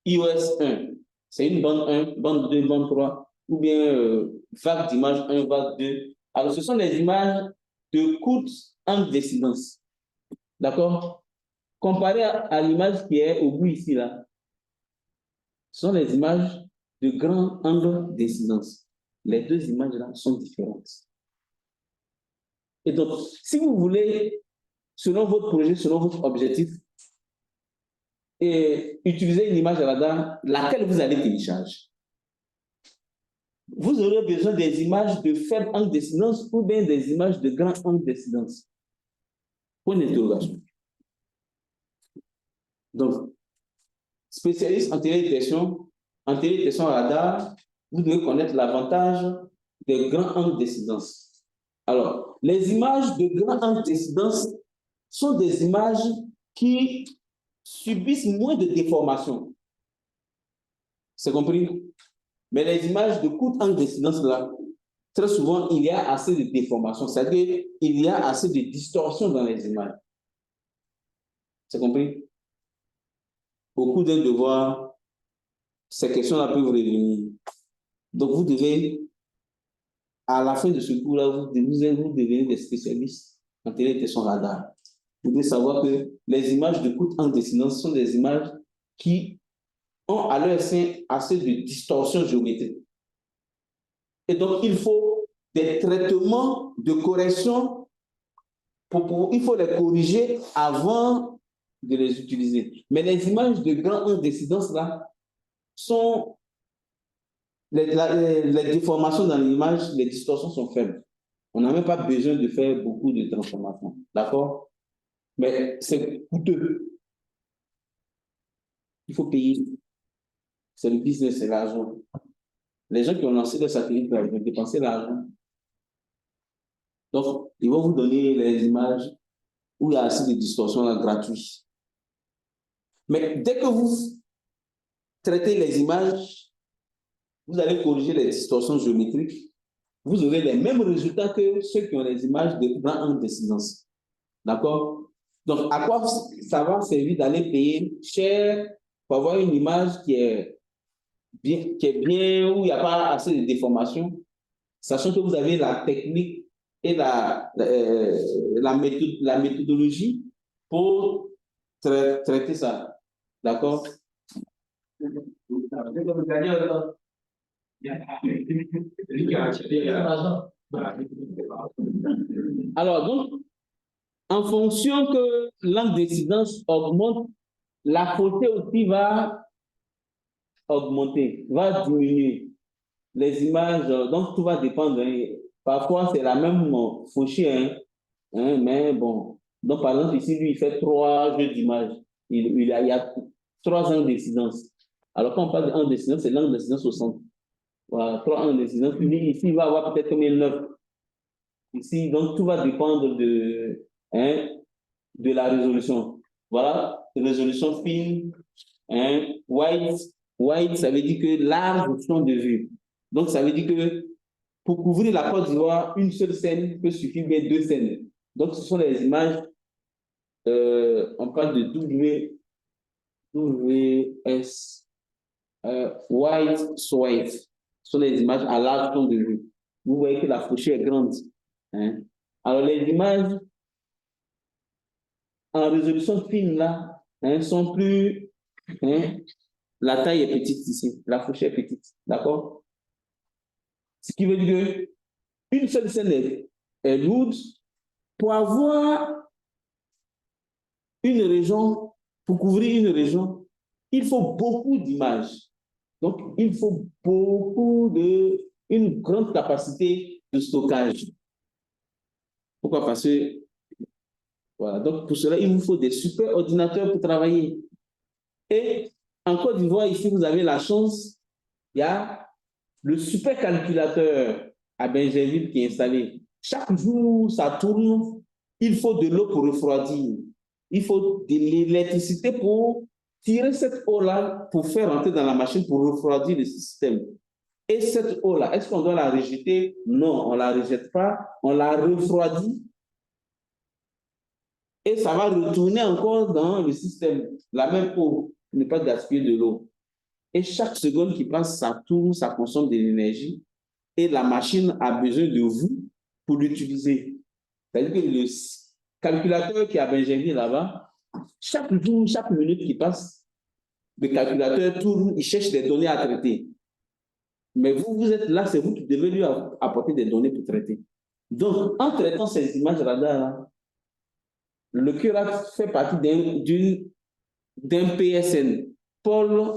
iOS 1. C'est une bande 1, bande 2, bande 3, ou bien vague d'image 1, vague 2. Alors, ce sont les images de courte angle d'incidence. D'accord? Comparé à l'image qui est au bout ici, là, ce sont les images de grand angle d'incidence. Les deux images-là sont différentes. Et donc, si vous voulez, selon votre projet, selon votre objectif, et utiliser une image radar, laquelle vous allez télécharger, vous aurez besoin des images de faible angle d'incidence ou bien des images de grand angle d'incidence. Point d'interrogation. Donc, spécialiste en télédétection radar, vous devez connaître l'avantage des grands angles d'incidence. Alors, les images de grand angle d'incidence sont des images qui subissent moins de déformation. C'est compris? Mais les images de court angle d'incidence, là, très souvent, il y a assez de déformation, c'est-à-dire qu'il y a assez de distorsion dans les images. C'est compris? Au cours d'un devoir, ces questions-là peuvent revenir. Donc, vous devez, à la fin de ce cours-là, vous devenez des spécialistes en télédétection radar. Vous devez savoir que les images de courte angle d'incidence sont des images qui ont à leur sein assez de distorsion géométrique. Et donc, il faut des traitements de correction il faut les corriger avant de les utiliser. Mais les images de grand angle d'incidence, là, sont les déformations dans l'image, les distorsions sont faibles. On n'a même pas besoin de faire beaucoup de transformations. D'accord? Mais c'est coûteux. Il faut payer. C'est le business, c'est l'argent. Les gens qui ont lancé le satellite, ils vont dépenser l'argent. Donc, ils vont vous donner les images où il y a assez de distorsions là, gratuites. Mais dès que vous traitez les images, vous allez corriger les distorsions géométriques, vous aurez les mêmes résultats que ceux qui ont les images de grand angle d'incidence. D'accord? Donc, à quoi ça va servir d'aller payer cher pour avoir une image qui est bien, où il n'y a pas assez de déformation, sachant que vous avez la technique et la méthodologie pour traiter ça. D'accord? Alors, donc, en fonction que l'angle d'incidence augmente, la fausseté aussi va augmenter, va diminuer. les images, donc tout va dépendre. Hein. Parfois, c'est la même fauchée, hein, mais bon. Donc, par exemple, ici, lui, il fait 3 jeux d'images. Il y a 3 angles d'incidence. Alors, quand on parle d'angle d'incidence, c'est l'angle d'incidence au centre. Voilà, 3 angles d'incidence. Lui, ici, il va avoir peut-être comme 9. Ici, donc, tout va dépendre hein, de la résolution. Voilà, résolution fine, hein, white, ça veut dire que large champ de vue. Donc, ça veut dire que pour couvrir la Côte d'Ivoire, une seule scène peut suffire, mais 2 scènes. Donc, ce sont les images, on parle de WS, white, swipe. Ce sont les images à large champ de vue. Vous voyez que la fauchée est grande. Hein. Alors, les images en résolution fine, là, hein, sont plus... Hein, la taille est petite ici, la fauchée est petite. D'accord? Ce qui veut dire qu'une seule scène est lourde. Pour avoir une région, pour couvrir une région, il faut beaucoup d'images. Donc, il faut une grande capacité de stockage. Pourquoi? Parce que, voilà, donc pour cela, il vous faut des super ordinateurs pour travailler. Et en Côte d'Ivoire, ici, vous avez la chance, il y a le supercalculateur à Benjerville qui est installé. Chaque jour, ça tourne. Il faut de l'eau pour refroidir. Il faut de l'électricité pour tirer cette eau-là pour faire rentrer dans la machine pour refroidir le système. Et cette eau-là, est-ce qu'on doit la rejeter? Non, on ne la rejette pas. On la refroidit. Et ça va retourner encore dans le système. La même eau, ne pas gaspiller de l'eau. Et chaque seconde qui passe, ça tourne, ça consomme de l'énergie. Et la machine a besoin de vous pour l'utiliser. C'est-à-dire que le calculateur qui a Benjamin là-bas, chaque jour, chaque minute qui passe, le calculateur tourne, il cherche des données à traiter. Mais vous, vous êtes là, c'est vous qui devez lui apporter des données pour traiter. Donc, en traitant ces images radar, le CURAT fait partie d'un PSN, Pôle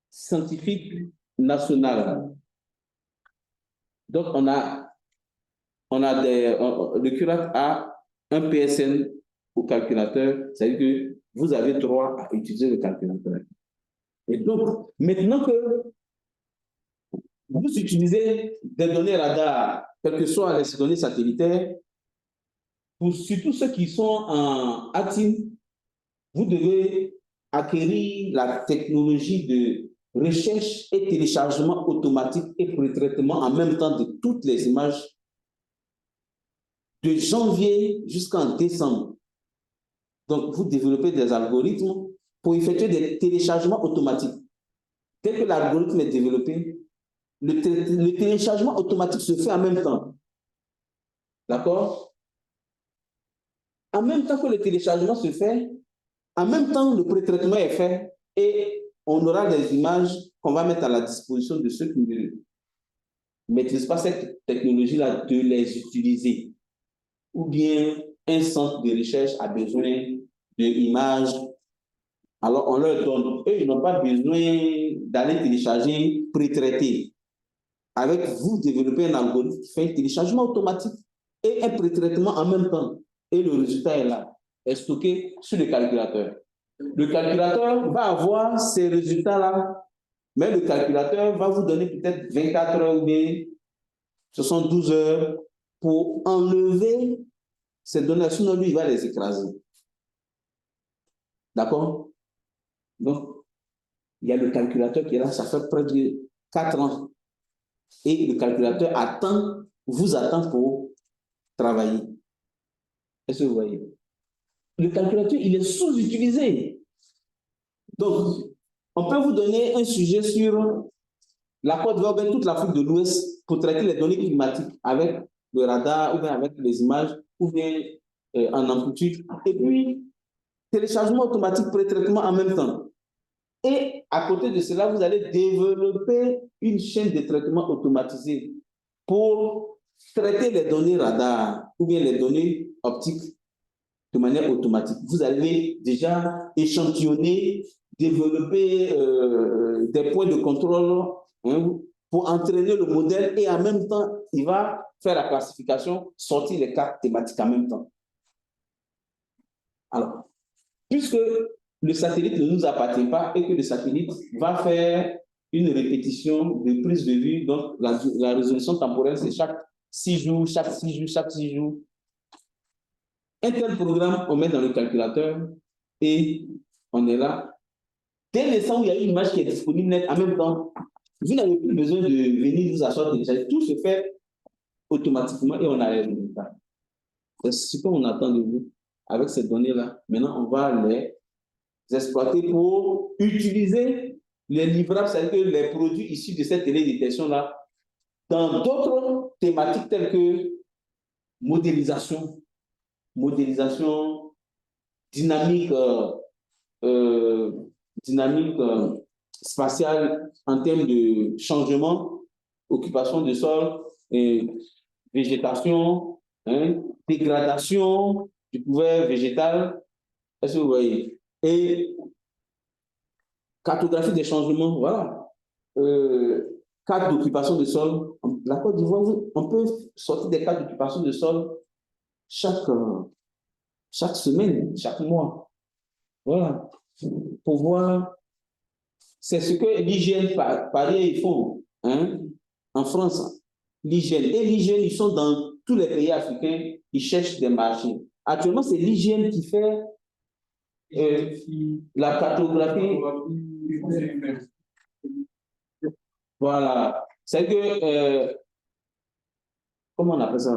scientifique national. Donc, le CURAT a un PSN au calculateur, c'est-à-dire que vous avez droit à utiliser le calculateur. Et donc, maintenant que vous utilisez des données radar, quelles que soient les données satellitaires, pour surtout ceux qui sont en ATIM, vous devez acquérir la technologie de recherche et téléchargement automatique et pré-traitement en même temps de toutes les images de janvier jusqu'en décembre. Donc, vous développez des algorithmes pour effectuer des téléchargements automatiques. Dès que l'algorithme est développé, le téléchargement automatique se fait en même temps. D'accord? En même temps que le téléchargement se fait, en même temps, le pré-traitement est fait et on aura des images qu'on va mettre à la disposition de ceux qui ne maîtrisent pas cette technologie-là de les utiliser. Ou bien un centre de recherche a besoin d'images, alors on leur donne. Eux, ils n'ont pas besoin d'aller télécharger pré-traité. Avec vous, développez un algorithme qui fait un téléchargement automatique et un pré-traitement en même temps. Et le résultat est là, est stocké sur le calculateur. Le calculateur va avoir ces résultats-là, mais le calculateur va vous donner peut-être 24 heures ou bien 72 heures pour enlever ces données. Sinon, lui, il va les écraser. D'accord? Donc, il y a le calculateur qui est là, ça fait près de 4 ans. Et le calculateur vous attend pour travailler. Est-ce que vous voyez? Le calculateur, il est sous-utilisé. Donc, on peut vous donner un sujet sur la Côte d'Ivoire, toute l'Afrique de l'Ouest, pour traiter les données climatiques avec le radar, ou bien avec les images, ou bien en amplitude. Et puis, téléchargement automatique, pré-traitement en même temps. Et à côté de cela, vous allez développer une chaîne de traitement automatisée pour traiter les données radar ou bien les données optiques de manière automatique. Vous allez déjà échantillonner, développer des points de contrôle pour entraîner le modèle et en même temps, il va faire la classification, sortir les cartes thématiques en même temps. Alors, puisque le satellite ne nous appartient pas et que le satellite va faire une répétition de prise de vue, donc la résolution temporelle, c'est chaque 6 jours, chaque 6 jours, chaque 6 jours. Un tel programme, on met dans le calculateur et on est là. Dès l'instant où il y a une image qui est disponible net, en même temps, vous n'avez plus besoin de venir vous asseoir télécharger. Tout se fait automatiquement et on a les résultats. C'est ce qu'on attend de vous. Avec ces données-là, maintenant, on va les exploiter pour utiliser les livrables, c'est-à-dire les produits issus de cette télédétection-là, dans d'autres thématiques telles que modélisation, dynamique, dynamique spatiale en termes de changement, occupation de sol, végétation, hein, dégradation du couvert végétal. Est-ce que vous voyez? Et cartographie des changements, voilà. Carte d'occupation de sol. La Côte d'Ivoire, on peut sortir des cartes d'occupation de sol chaque semaine, chaque mois. Voilà. Pour voir. C'est ce que l'hygiène Paris ils font, hein, en France. L'hygiène. Et l'hygiène, ils sont dans tous les pays africains, ils cherchent des marchés. Actuellement, c'est l'hygiène qui fait la cartographie. Voilà. C'est que, comment on appelle ça?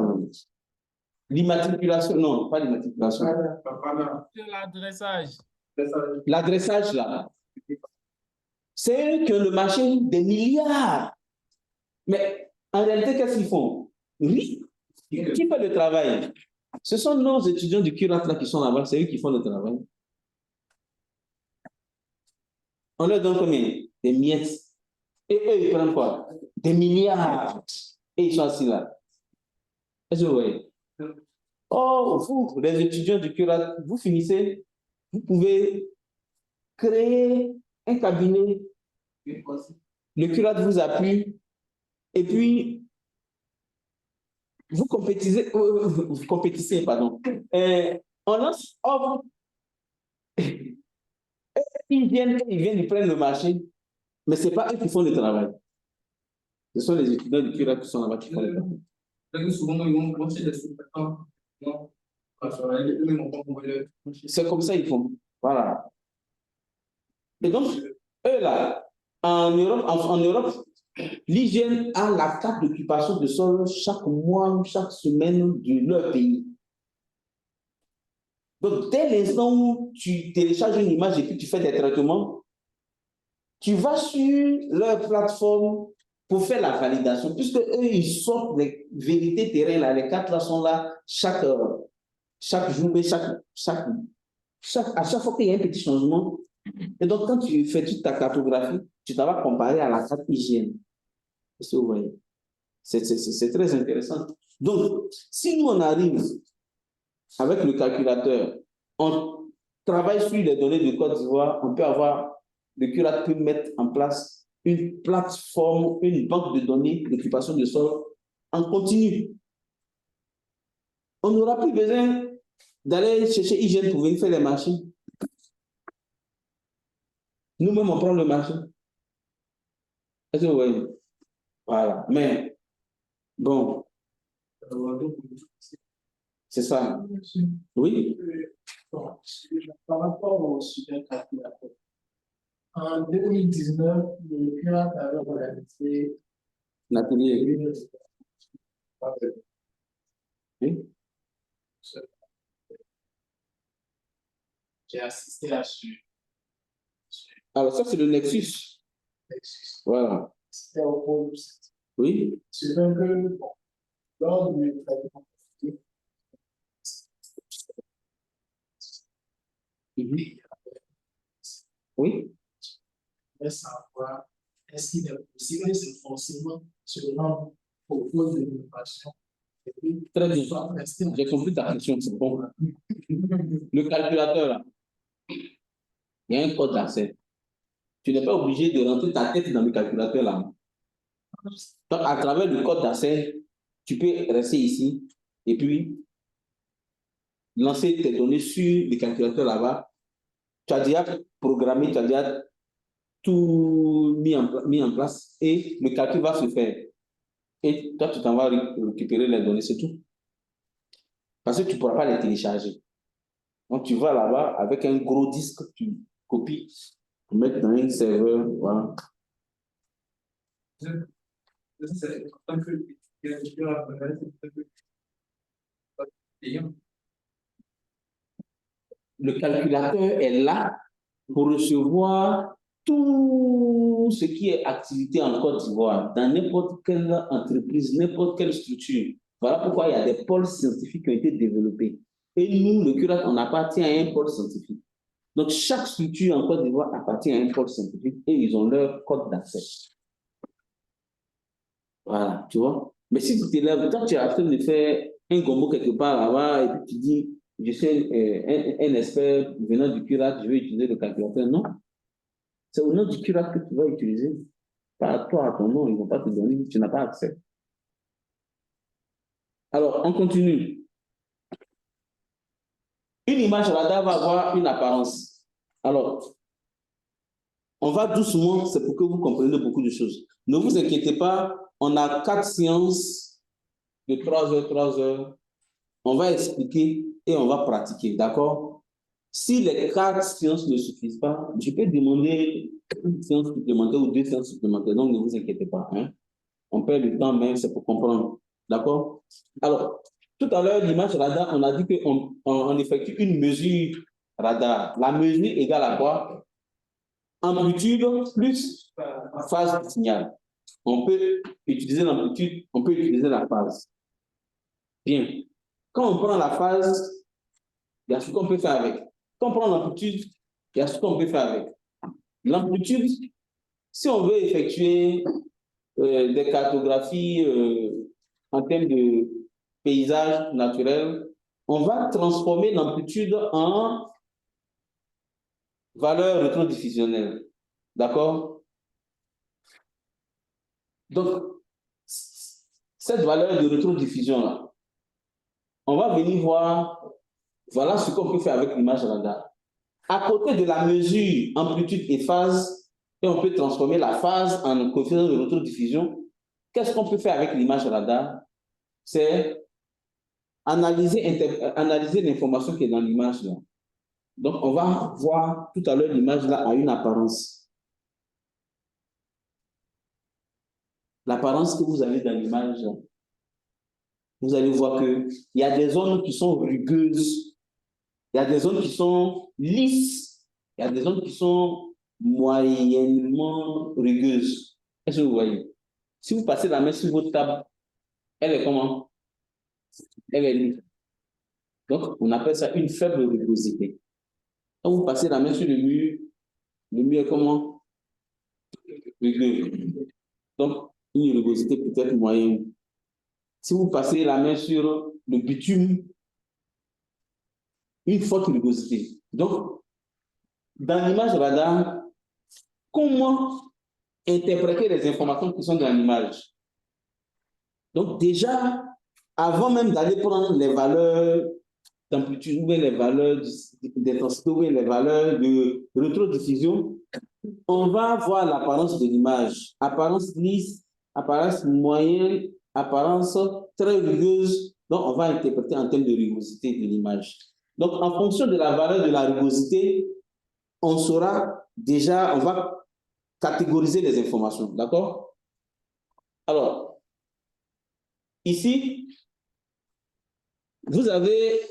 L'immatriculation, non, pas l'immatriculation. L'adressage. L'adressage, là. C'est que le marché des milliards. Mais en réalité, qu'est-ce qu'ils font? Oui. Qui fait le travail? Ce sont nos étudiants du curat là qui sont là-bas, c'est eux qui font le travail. On leur donne combien? Des miettes. Et eux, ils prennent quoi? Des milliards. Et ils sont assis là. Est-ce que vous voyez? Oh, vous, les étudiants du curat, vous finissez, vous pouvez créer un cabinet. Le curat vous appuie. Et puis, vous compétissez, pardon. On lance offre. Ils viennent de prendre le marché, mais ce n'est pas eux qui font le travail. Ce sont les étudiants du curat qui sont là-bas qui font le travail. Souvent, ils vont pencher des sous-traitants. C'est comme ça qu'ils font. Voilà. Et donc, eux là, en Europe, l'hygiène a la carte d'occupation de sol chaque mois ou chaque semaine de leur pays. Donc, dès l'instant où tu télécharges une image et puis tu fais des traitements, tu vas sur leur plateforme pour faire la validation, puisque eux, ils sortent les vérités terrain là, les cartes là sont là chaque jour, et à chaque fois qu'il y a un petit changement. Et donc, quand tu fais toute ta cartographie, tu vas comparer à la carte hygiène. Est-ce que vous voyez? C'est très intéressant. Donc, si nous, on arrive avec le calculateur, on travaille sur les données de Côte d'Ivoire, on peut avoir, le curat peut mettre en place une plateforme, une banque de données d'occupation de sol en continu. On n'aura plus besoin d'aller chercher hygiène pour venir faire les marchés. Nous-mêmes, on prend le marché. Est-ce que vous voyez? Voilà. Mais, bon. C'est ça. Oui? Par rapport au sujet calculateur, en 2019, le curat avait organisé L'atelier. Oui? J'ai assisté à ce. Alors, ça, c'est le Nexus. Voilà. C'était au pôle. Oui? C'est vrai que, bon, lors du traitement, Oui? je voulais savoir, est-ce qu'il est possible, c'est forcément se rendre au pôle de l'innovation. Très bien. J'ai compris ta question, c'est bon. Le calculateur, là, il y a un code d'accès. Tu n'es pas obligé de rentrer ta tête dans le calculateur, là. Donc, à travers le code d'accès, tu peux rester ici et puis lancer tes données sur le calculateur là-bas. Tu as déjà programmé, tu as déjà tout mis en place et le calcul va se faire. Et toi, tu t'en vas récupérer les données, c'est tout. Parce que tu ne pourras pas les télécharger. Donc, tu vas là-bas avec un gros disque, tu copies, tu mets dans un serveur, voilà. C'est important que Le calculateur est là pour recevoir tout ce qui est activité en Côte d'Ivoire, dans n'importe quelle entreprise, n'importe quelle structure. Voilà pourquoi il y a des pôles scientifiques qui ont été développés. Et nous, le CURAT, on appartient à un pôle scientifique. Donc, chaque structure en Côte d'Ivoire appartient à un pôle scientifique et ils ont leur code d'accès. Voilà, tu vois. Mais si tu t'élèves, quand tu es en train de faire un gombo quelque part là-bas et puis tu dis, je suis un expert venant du CURAT, je vais utiliser le calculateur. Non. C'est au nom du CURAT que tu vas utiliser. Pas à toi, à ton nom, ils ne vont pas te donner, tu n'as pas accès. Alors, on continue. Une image radar va avoir une apparence. Alors, on va doucement, c'est pour que vous compreniez beaucoup de choses. Ne vous inquiétez pas, on a 4 séances de 3 heures, 3 heures. On va expliquer et on va pratiquer, d'accord? Si les 4 séances ne suffisent pas, je peux demander une séance supplémentaire ou 2 séances supplémentaires, donc ne vous inquiétez pas. Hein? On perd du temps, mais c'est pour comprendre, d'accord? Alors, tout à l'heure, l'image radar, on a dit qu'on effectue une mesure radar. La mesure égale à quoi? Amplitude plus phase du signal. On peut utiliser l'amplitude, on peut utiliser la phase. Bien. Quand on prend la phase, il y a ce qu'on peut faire avec. Quand on prend l'amplitude, il y a ce qu'on peut faire avec. L'amplitude, si on veut effectuer des cartographies en termes de paysage naturel, on va transformer l'amplitude en valeur rétrodiffusionnelle. D'accord? Donc, cette valeur de rétrodiffusion-là, on va venir voir, voilà ce qu'on peut faire avec l'image radar. À côté de la mesure amplitude et phase, et on peut transformer la phase en coefficient de rétrodiffusion, qu'est-ce qu'on peut faire avec l'image radar? C'est analyser l'information qui est dans l'image là. Donc, on va voir tout à l'heure l'image là a une apparence. L'apparence que vous avez dans l'image, vous allez voir qu'il y a des zones qui sont rugueuses, il y a des zones qui sont lisses, il y a des zones qui sont moyennement rugueuses. Est-ce que vous voyez? Si vous passez la main sur votre table, elle est comment? Elle est lisse. Donc, on appelle ça une faible rugosité. Quand vous passez la main sur le mur est comment? Rugueux. Donc, une rugosité peut-être moyenne. Si vous passez la main sur le bitume, une forte rugosité. Donc, dans l'image radar, comment interpréter les informations qui sont dans l'image? Donc, déjà, avant même d'aller prendre les valeurs d'amplitude, ou les valeurs d'intensité, ou les valeurs de rétrodiffusion, on va voir l'apparence de l'image. Apparence lisse, apparence moyenne, apparence très rugueuse. Donc, on va interpréter en termes de rugosité de l'image. Donc, en fonction de la valeur de la rugosité, on saura déjà, on va catégoriser les informations. D'accord? Alors, ici, vous avez,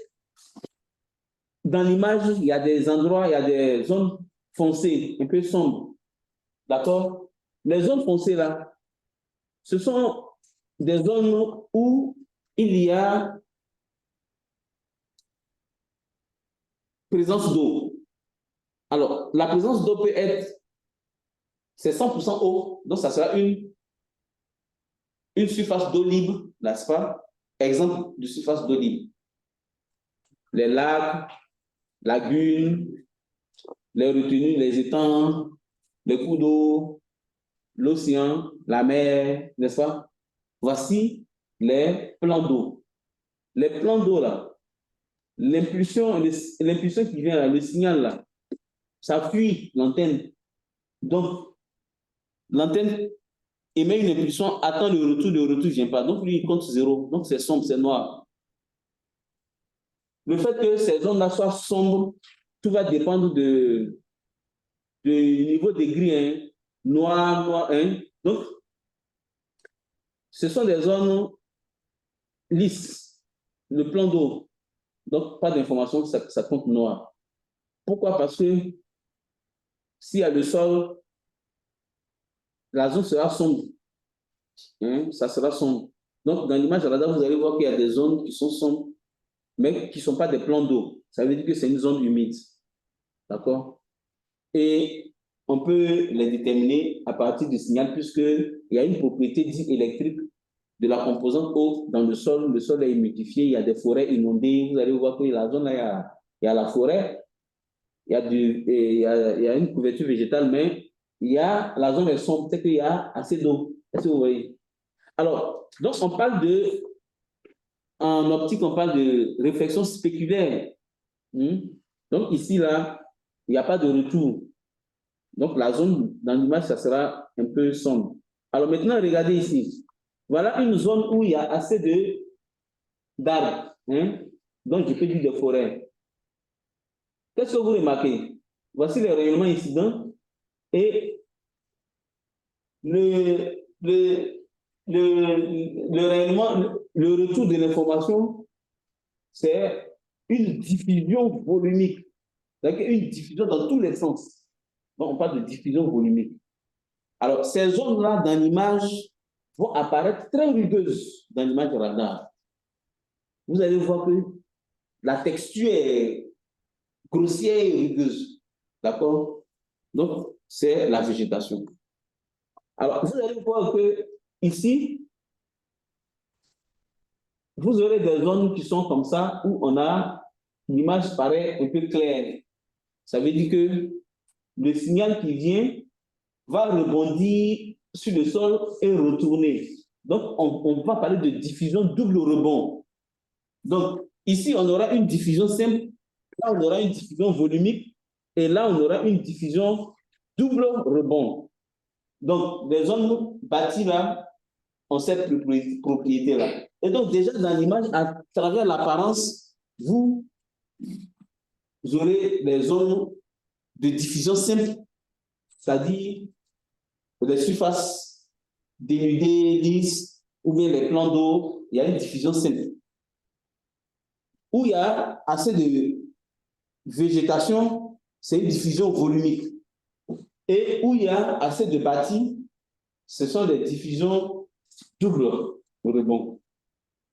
dans l'image, il y a des endroits, il y a des zones foncées, un peu sombres. D'accord? Les zones foncées là, ce sont des zones où il y a présence d'eau. Alors, la présence d'eau peut être, c'est 100% eau, donc ça sera une surface d'eau libre, n'est-ce pas? Exemple de surface d'eau libre. Les lacs, lagunes, les retenues, les étangs, les cours d'eau, l'océan, la mer, n'est-ce pas? Voici les plans d'eau. Les plans d'eau, là, l'impulsion qui vient là, le signal là, ça fuit l'antenne. Donc, l'antenne émet une impulsion, attend le retour ne vient pas. Donc, lui, il compte 0. Donc, c'est sombre, c'est noir. Le fait que ces zones-là soient sombres, tout va dépendre du niveau de gris, hein. Noir, hein. Donc, ce sont des zones lisses, le plan d'eau. Donc, pas d'information, ça compte noir. Pourquoi? Parce que s'il y a le sol, la zone sera sombre. Hein, ça sera sombre. Donc, dans l'image radar, vous allez voir qu'il y a des zones qui sont sombres, mais qui ne sont pas des plans d'eau. Ça veut dire que c'est une zone humide. D'accord? Et on peut les déterminer à partir du signal, puisqu'il y a une propriété dite électrique de la composante eau dans le sol. Le sol est humidifié, il y a des forêts inondées. Vous allez voir que la zone là, il y a la forêt, il y a une couverture végétale, mais la zone est sombre, c'est qu'il y a assez d'eau. Est-ce que vous voyez? Alors, donc en optique, on parle de réflexion spéculaire. Donc ici, là, il n'y a pas de retour. Donc la zone dans l'image, ça sera un peu sombre. Alors maintenant, regardez ici. Voilà une zone où il y a assez d'arbres. Donc je peux dire de forêt. Qu'est-ce que vous remarquez? Voici les rayonnements incidents et le rayonnement, le retour de l'information, c'est une diffusion volumique. C'est-à-dire une diffusion dans tous les sens. Donc, on parle de diffusion volumique. Alors, ces zones-là dans l'image vont apparaître très rugueuses dans l'image radar. Vous allez voir que la texture est grossière et rugueuse. D'accord? Donc, c'est la végétation. Alors, vous allez voir que ici, vous aurez des zones qui sont comme ça, où l'image paraît un peu claire. Ça veut dire que le signal qui vient va rebondir sur le sol et retourner. Donc, on va parler de diffusion double rebond. Donc, ici, on aura une diffusion simple, là, on aura une diffusion volumique, et là, on aura une diffusion double rebond. Donc, les zones bâties là ont cette propriété-là. Et donc, déjà, dans l'image, à travers l'apparence, vous aurez des zones de diffusion simple, c'est-à-dire les surfaces dénudées, lisses, ou bien les plans d'eau, il y a une diffusion simple. Où il y a assez de végétation, c'est une diffusion volumique. Et où il y a assez de bâti, ce sont des diffusions double rebond.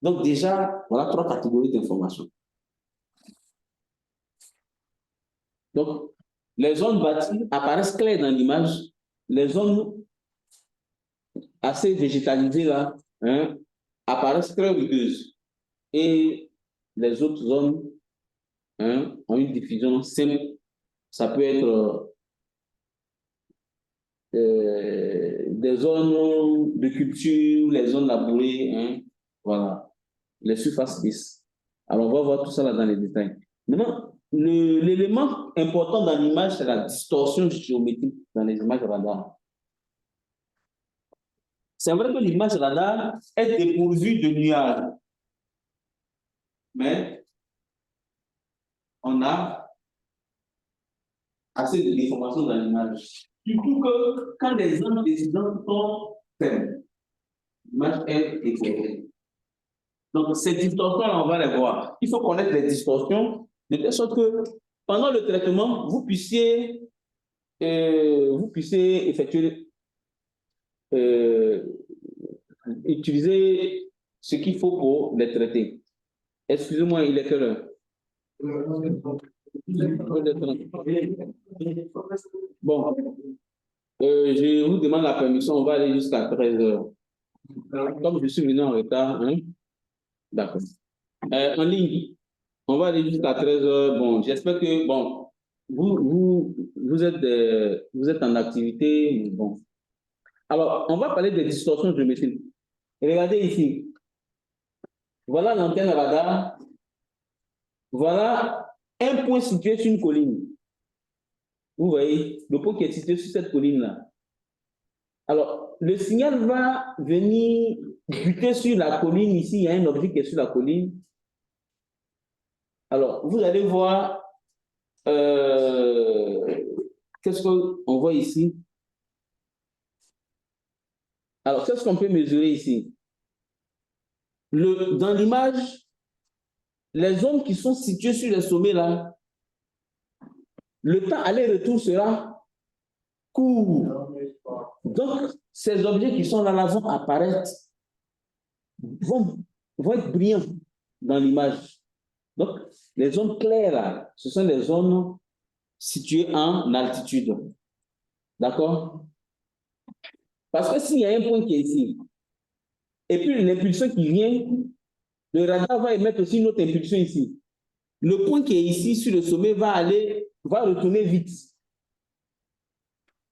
Donc déjà, voilà 3 catégories d'informations. Donc, les zones bâties apparaissent claires dans l'image. Les zones assez végétalisées là, apparaissent très rugueuses. Et les autres zones ont une diffusion simple. Ça peut être des zones de culture, les zones labourées, voilà, les surfaces lisses. Alors, on va voir tout ça là dans les détails. Maintenant, l'élément important dans l'image, c'est la distorsion géométrique dans les images radar. C'est vrai que l'image radar est dépourvue de nuages, mais on a assez d'informations dans l'image. Surtout que quand les zones décidantes sont faibles, l'image est éclairée. Donc, ces distorsions, on va les voir. Il faut connaître les distorsions de telle sorte que pendant le traitement, vous puissiez effectuer, utiliser ce qu'il faut pour les traiter. Excusez-moi, il est quelle heure? Bon, je vous demande la permission, on va aller jusqu'à 13 heures. Comme je suis venu en retard, d'accord. En ligne, on va aller jusqu'à 13 heures. Bon, j'espère que, bon, vous êtes en activité, bon. Alors, on va parler des distorsions géométriques. Regardez ici. Voilà l'antenne radar. Voilà un point situé sur une colline. Vous voyez, le point qui est situé sur cette colline-là. Alors, le signal va venir buter sur la colline. Ici, il y a un objet qui est sur la colline. Alors, vous allez voir, qu'est-ce qu'on voit ici? Alors, qu'est-ce qu'on peut mesurer ici? Dans l'image, les zones qui sont situées sur les sommets là, le temps aller-retour sera court. Donc, ces objets qui sont là vont apparaître, vont être brillants dans l'image. Donc, les zones claires là, ce sont les zones situées en altitude. D'accord? Parce que s'il y a un point qui est ici, et puis l'impulsion qui vient, le radar va émettre aussi une autre impulsion ici. Le point qui est ici sur le sommet va retourner vite.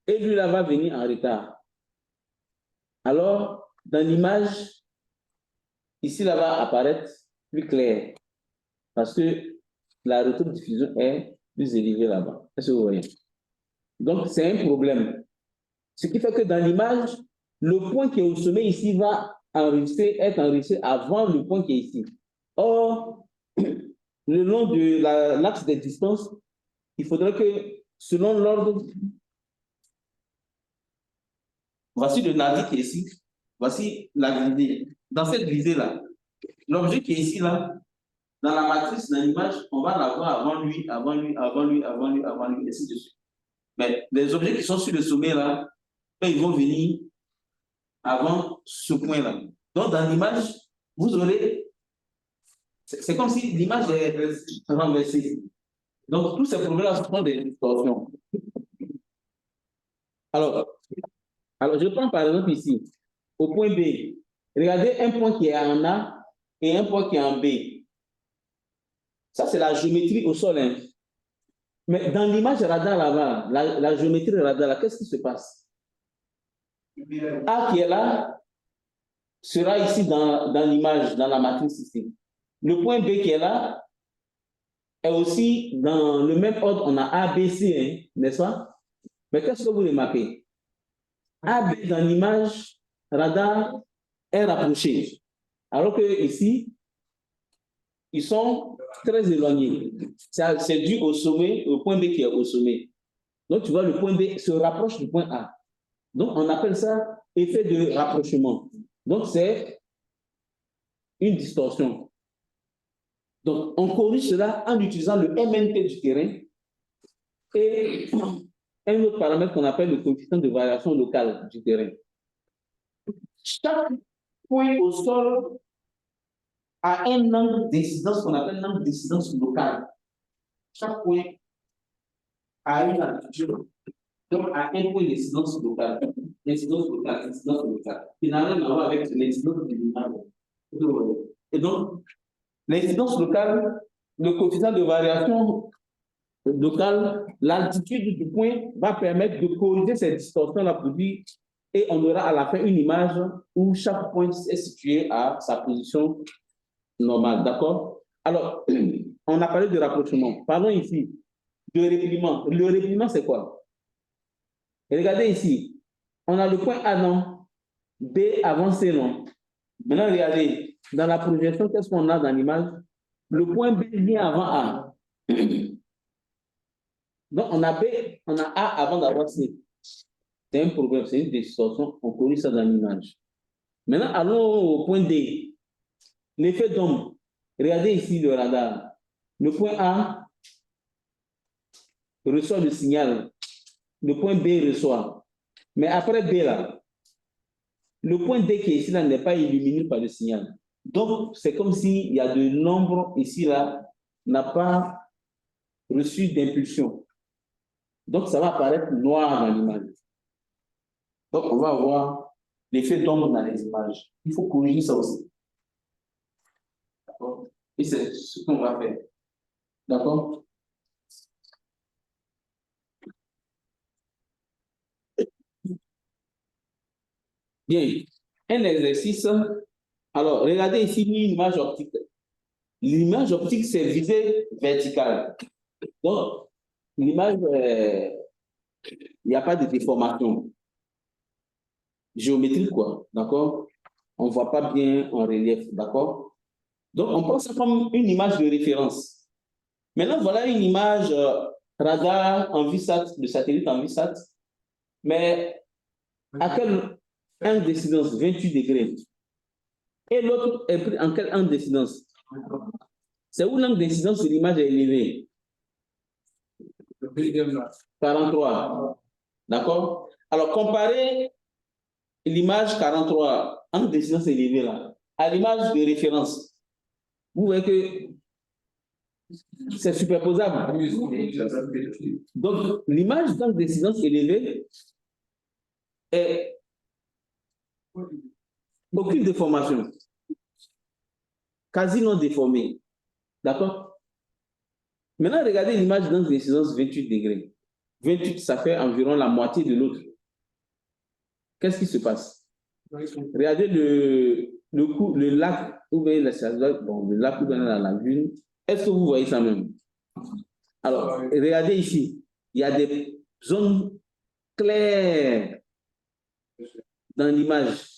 Et lui là va venir en retard. Alors, dans l'image, ici là va apparaître plus clair. Parce que la retour-diffusion est plus élevée là-bas. Est-ce que vous voyez? Donc, c'est un problème. Ce qui fait que dans l'image, le point qui est au sommet ici va être enregistré avant le point qui est ici. Or, le long de l'axe des distances, il faudrait que, selon l'ordre, voici le navire qui est ici, voici la visée. Dans cette visée-là, l'objet qui est ici, là, dans la matrice, dans l'image, on va l'avoir avant lui, avant lui, avant lui, avant lui, avant lui, et ainsi de suite. Mais les objets qui sont sur le sommet, là, ils vont venir avant ce point-là. Donc, dans l'image, vous aurez... C'est comme si l'image est renversée. Donc, tous ces problèmes-là sont des distorsions. Alors, je prends par exemple ici, au point B. Regardez un point qui est en A et un point qui est en B. Ça, c'est la géométrie au sol. Hein. Mais dans l'image radar là-bas, la géométrie radar là, qu'est-ce qui se passe? A qui est là sera ici dans l'image, dans la matrice ici. Le point B qui est là est aussi dans le même ordre. On a A, B, C, hein, n'est-ce pas? Mais qu'est-ce que vous remarquez? A, B dans l'image radar est rapproché. Alors que ici, ils sont très éloignés. C'est dû au sommet, au point B qui est au sommet. Donc, tu vois, le point B se rapproche du point A. Donc, on appelle ça effet de rapprochement. Donc, c'est une distorsion. Donc, on corrige cela en utilisant le MNT du terrain et un autre paramètre qu'on appelle le coefficient de variation locale du terrain. Chaque point au sol a un angle d'incidence qu'on appelle l'angle d'incidence locale. Chaque point a une altitude, donc a un point d'incidence locale. L'incidence locale, l'incidence locale. Qui n'a rien à voir avec l'incidence du l'image. Et donc, l'incidence locale, le coefficient de variation locale, l'altitude du point va permettre de corriger ces distorsions-là pour dire, et on aura à la fin une image où chaque point est situé à sa position normale. D'accord? Alors, on a parlé de rapprochement. Parlons ici de repliement. Le repliement, c'est quoi? Et regardez ici. On a le point A, non? B avant C, non? Maintenant, regardez. Dans la projection, qu'est-ce qu'on a dans l'image? Le point B vient avant A. Donc, on a B, on a A avant d'avoir C. C'est un problème, c'est une distorsion. On corrige ça dans l'image. Maintenant, allons au point D. L'effet d'ombre. Regardez ici le radar. Le point A reçoit le signal. Le point B reçoit. Mais après B, là, le point D qui est ici, là, n'est pas illuminé par le signal. Donc, c'est comme s'il y a de l'ombre ici, là, n'a pas reçu d'impulsion. Donc, ça va apparaître noir dans l'image. Donc, on va avoir l'effet d'ombre dans les images. Il faut corriger ça aussi. D'accord? Et c'est ce qu'on va faire. D'accord? Bien. Un exercice. Alors, regardez ici une image optique. L'image optique, c'est visée verticale. Donc, l'image, il n'y a pas de déformation. Géométrique, quoi. D'accord? On ne voit pas bien en relief. D'accord? Donc, on prend ça comme une image de référence. Maintenant, voilà une image radar en VSAT, de satellite en VSAT, mais à quel angle d'incidence? 28 degrés. Et l'autre est pris en quel angle d'incidence? C'est où l'angle d'incidence de l'image est élevé? 43. D'accord? Alors, comparez l'image 43, angle d'incidence élevé là, à l'image de référence. Vous voyez que c'est superposable. Donc, l'image d'angle d'incidence élevé est aucune déformation. Quasi non déformée. D'accord? Maintenant, regardez l'image d'angle d'incidence 28 degrés. 28, ça fait environ la moitié de l'autre. Qu'est-ce qui se passe? Regardez le lac où bien le lac où bien la lagune. Est-ce que vous voyez ça même? Alors, regardez ici. Il y a des zones claires dans l'image.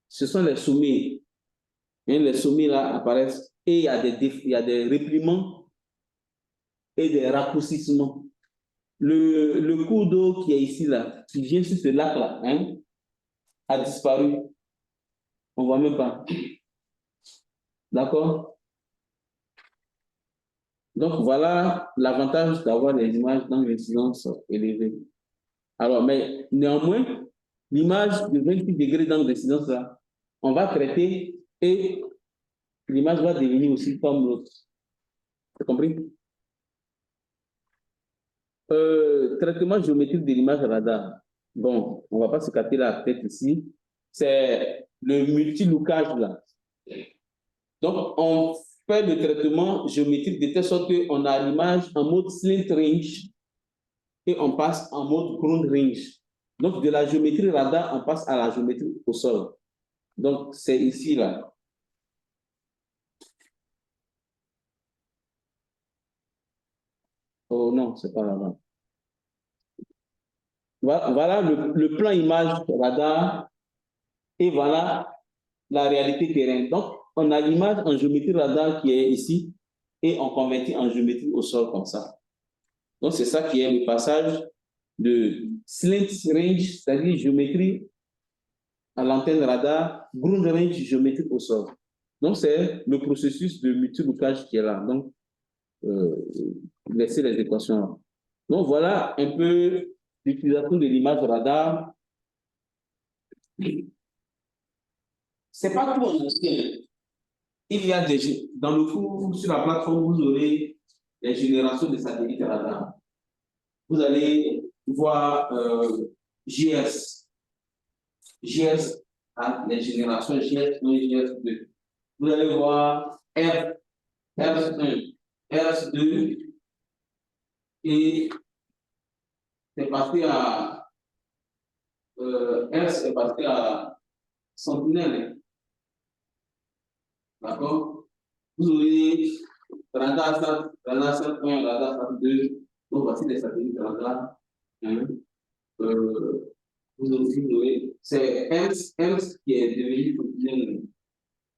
Ce sont les sommets. Et les sommets là apparaissent et il y a des repliements et des raccourcissements. Le cours d'eau qui est ici là, qui vient sur ce lac là, hein, a disparu. On ne voit même pas. D'accord? Donc voilà l'avantage d'avoir des images dans l'incidence élevée. Alors, mais néanmoins, l'image de 28 degrés d'angle d'incidence là, on va traiter et l'image va devenir aussi comme l'autre. Vous compris? Traitement géométrique de l'image radar. Bon, on ne va pas se capter la tête ici. C'est le multilookage là. Donc, on fait le traitement géométrique de telle sorte qu'on a l'image en mode slant range et on passe en mode ground range. Donc, de la géométrie radar, on passe à la géométrie au sol. Donc, c'est ici là. Oh non, c'est pas là-bas. Voilà le plan image radar et voilà la réalité terrain. Donc, on a l'image en géométrie radar qui est ici et on convertit en géométrie au sol comme ça. Donc, c'est ça qui est le passage de slant range, c'est-à-dire géométrie à l'antenne radar, ground range, géométrie au sol. Donc, c'est le processus de multilookage qui est là. Donc, laissez les équations là. Donc, voilà un peu l'utilisation de l'image radar. C'est pas tout en ancien. Il y a dans le cours, sur la plateforme, vous aurez les générations de satellites radar. Vous allez voir GS. GS, les générations GS1, GS2. Vous allez voir RS1, RS2, et c'est passé à RS est passé à Sentinelle. D'accord? Vous aurez radar SAT 1, radar SAT 2. Donc, voici les satellites radar. Hein. Vous aurez, c'est EMS qui est devenu Sentinelle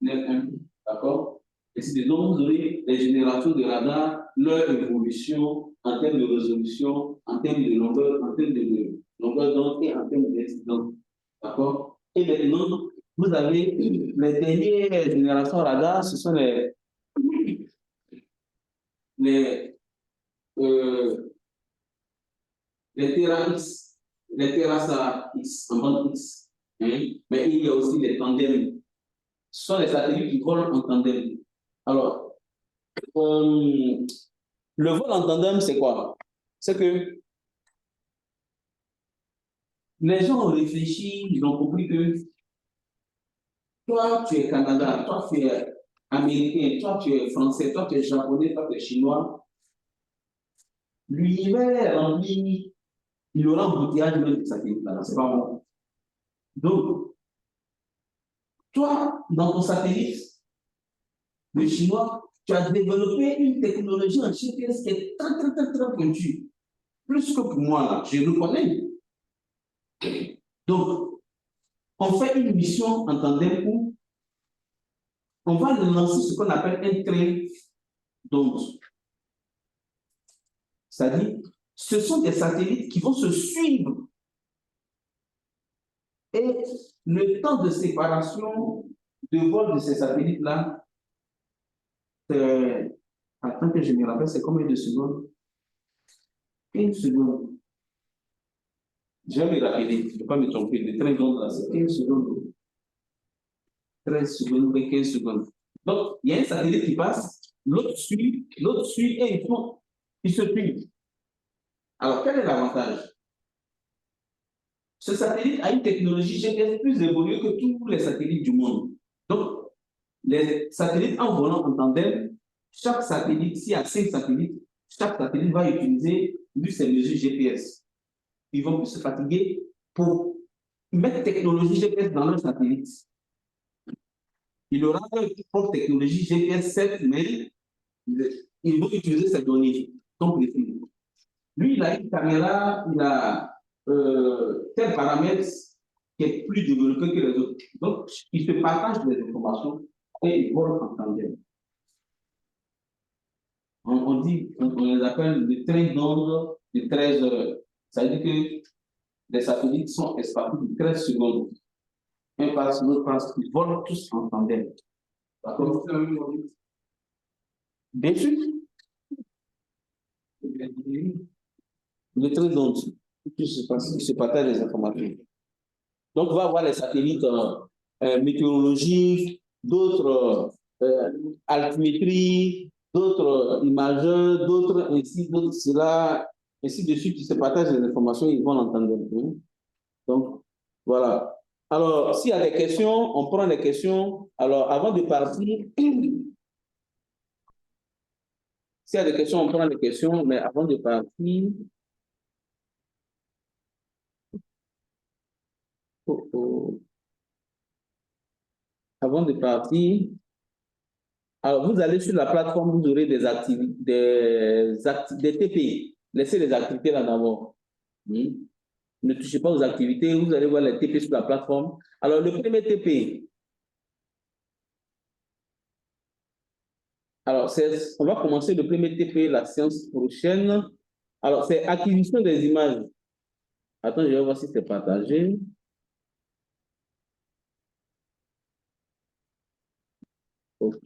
1. D'accord? Et c'est donc vous aurez les générations de radar, leur évolution en termes de résolution, en termes de longueur, en termes de longueur d'onde et en termes d'incidence. D'accord? Et maintenant, vous avez les dernières générations radar, ce sont les Terra X, les Terra X en bande X. Hein? Mais il y a aussi les tandems. Ce sont les satellites qui volent en tandem. Alors, le vol en tandem, c'est quoi? C'est que les gens ont réfléchi, ils ont compris que toi, tu es Canada, toi, tu es Américain, toi, tu es Français, toi, tu es Japonais, toi, tu es Chinois. L'univers rempli, il y aura un embouteillage même de satellites là, c'est pas bon. Donc, toi, dans ton satellite, le chinois, tu as développé une technologie en GPS qui est très, très, très, très pointue. Plus que pour moi, là, je le connais. Donc, on fait une mission en tandem où on va lancer ce qu'on appelle un train d'onde. C'est-à-dire, ce sont des satellites qui vont se suivre. Et le temps de séparation de vol de ces satellites-là, attends que je me rappelle, c'est combien de secondes? 15 secondes. Je vais me rappeler, je ne vais pas me tromper. Le train d'onde, là, c'est 15 secondes. 13 secondes, 15 secondes. Donc, il y a un satellite qui passe, l'autre suit, et ils se suivent. Alors, quel est l'avantage? Ce satellite a une technologie GPS plus évoluée que tous les satellites du monde. Donc, les satellites en volant en tandem, chaque satellite, s'il y a 5 satellites, chaque satellite va utiliser ses mesures GPS. Ils vont plus se fatiguer pour mettre technologie GPS dans leur satellite. Il aura leur propre technologie GPS 7, mais ils vont utiliser ces données. Donc, lui, il a une caméra, il a tel paramètre qui est plus développé que les autres. Donc, ils se partagent les informations et ils volent en tandem. On les appelle le train d'onde de 13 heures. Ça veut dire que les satellites sont espacés de 13 secondes. Un passe, l'autre passe, ils volent tous en tandem. D'accord? Bien sûr. Le train d'onde, qui se partagent les informations. Donc, on va voir les satellites météorologiques, d'autres altimétrie, d'autres imageurs, d'autres ainsi, d'autres cela, ainsi de suite, qui se partagent les informations, ils vont l'entendre. Donc, voilà. Alors, s'il y a des questions, on prend les questions. Alors, avant de partir, s'il y a des questions, on prend les questions, mais avant de partir, avant de partir, alors vous allez sur la plateforme, vous aurez des activités, des TP. Laissez les activités là d'abord. Ne touchez pas aux activités, vous allez voir les TP sur la plateforme. Alors, le premier TP, alors on va commencer le premier TP la séance prochaine. Alors, c'est acquisition des images. Attends, je vais voir si c'est partagé. OK.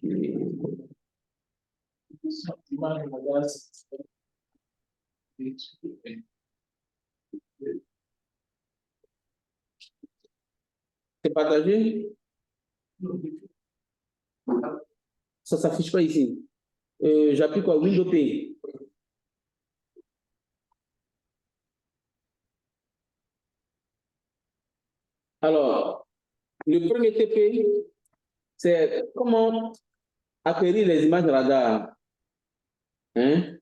C'est partagé? Ça ne s'affiche pas ici. J'appuie quoi? Windows P. Alors, le premier TP, c'est comment acquérir les images radar. Hein?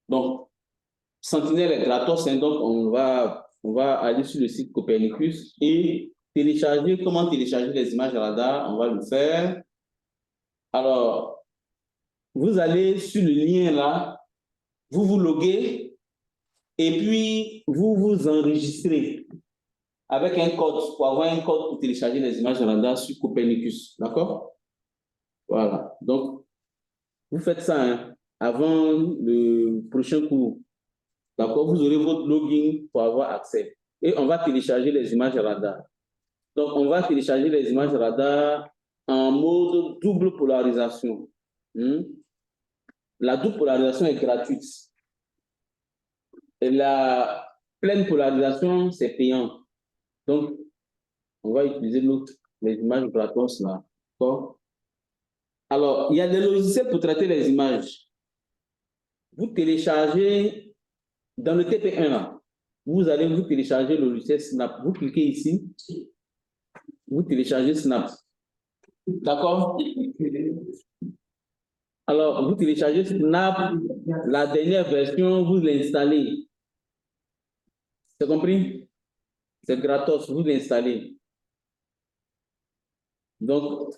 Donc, Sentinelle est gratos, hein, donc on va aller sur le site Copernicus et télécharger, comment télécharger les images radar, on va le faire. Alors, vous allez sur le lien là, vous vous loguez et puis vous vous enregistrez avec un code, pour avoir un code pour télécharger les images radar sur Copernicus, d'accord? Voilà, donc vous faites ça hein, avant le prochain cours. D'accord, vous aurez votre login pour avoir accès. Et on va télécharger les images radar. Donc, on va télécharger les images radar en mode double polarisation. La double polarisation est gratuite. Et la pleine polarisation, c'est payant. Donc, on va utiliser les images gratos là. D'accord? Alors, il y a des logiciels pour traiter les images. Vous téléchargez dans le TP1 là. Vous allez vous télécharger le logiciel Snap. Vous cliquez ici. Vous téléchargez Snap. D'accord? Alors, vous téléchargez Snap, la dernière version, vous l'installez. C'est compris? C'est gratos, vous l'installez. Donc,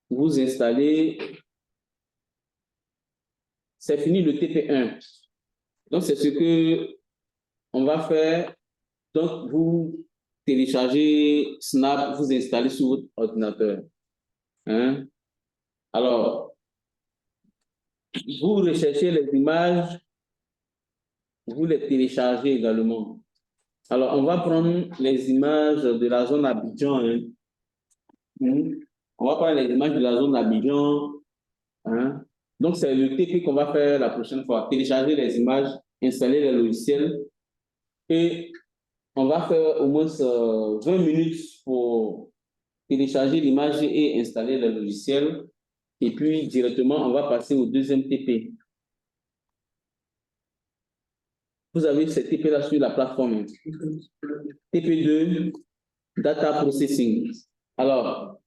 vous installez. C'est fini le TP1. Donc, c'est ce que on va faire. Donc, vous téléchargez Snap, vous installez sur votre ordinateur. Hein? Alors, vous recherchez les images, vous les téléchargez également. Alors, on va prendre les images de la zone Abidjan. Hein? On va prendre les images de la zone Abidjan. Hein? Donc, c'est le TP qu'on va faire la prochaine fois. Télécharger les images, installer les logiciels. Et on va faire au moins 20 minutes pour télécharger l'image et installer le logiciel. Et puis, directement, on va passer au deuxième TP. Vous avez ce TP-là sur la plateforme. TP2, Data Processing. Alors,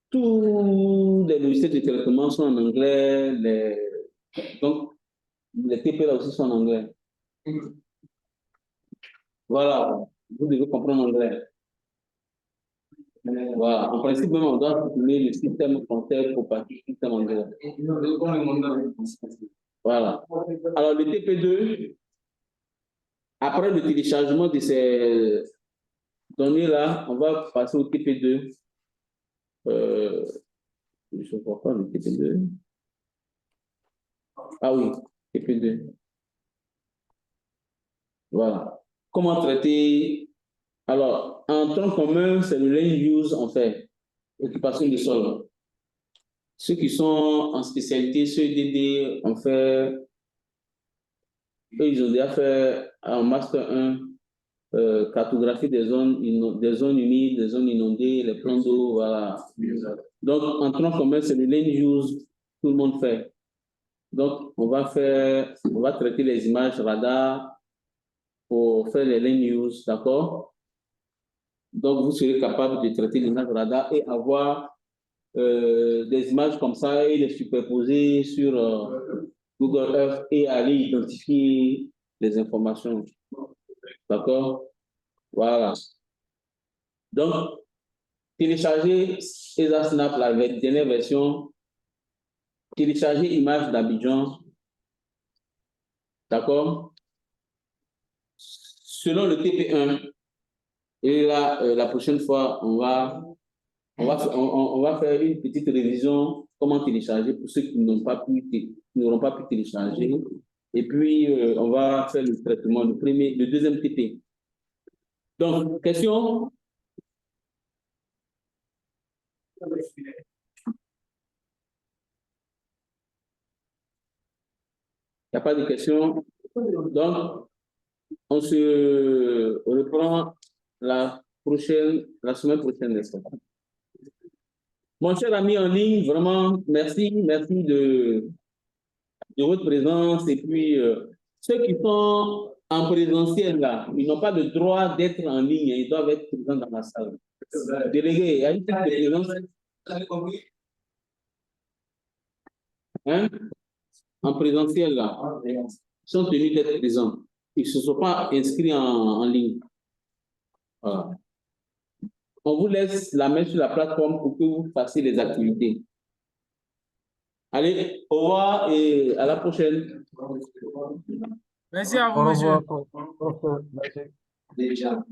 tous les logiciels de traitement sont en anglais. Donc, les TP-là aussi sont en anglais. Voilà, vous devez comprendre l'anglais. Voilà, en principe, même, on doit supprimer le système comptable pour passer au système anglais. Voilà. Alors, le TP2, après le téléchargement de ces données-là, on va passer au TP2. Je ne vois pas le TP2. Ah oui, TP2. Voilà. Comment traiter? Alors, en temps commun, c'est le land use, en fait, occupation du sol. Ceux qui sont en spécialité CEDD, en fait, eux, ils ont déjà fait en Master 1, cartographie des zones humides, des zones inondées, les plans d'eau, voilà. Donc, en temps commun, c'est le land use, tout le monde fait. Donc, on va traiter les images radar pour faire les land use, d'accord? Donc, vous serez capable de traiter l'image radar et avoir des images comme ça et les superposer sur Google Earth et aller identifier les informations. D'accord? Voilà. Donc, télécharger EzaSnap, la dernière version. Télécharger image d'Abidjan. D'accord? Selon le TP1. Et là, la prochaine fois, on va faire une petite révision, comment télécharger pour ceux qui n'auront pas pu télécharger. Et puis, on va faire le traitement, le deuxième TP. Donc, question? Il n'y a pas de questions. Donc, on se reprend la semaine prochaine, n'est-ce pas? Mon cher ami en ligne, vraiment, merci de votre présence. Et puis, ceux qui sont en présentiel, là, ils n'ont pas le droit d'être en ligne, ils doivent être présents dans la salle. Délégué, il y a une petite présence. Hein? En présentiel, là, ils sont tenus d'être présents. Ils ne se sont pas inscrits en ligne. Voilà. On vous laisse la main sur la plateforme pour que vous fassiez les activités. Allez, au revoir et à la prochaine. Merci à vous, Au monsieur. revoir. Merci. Déjà.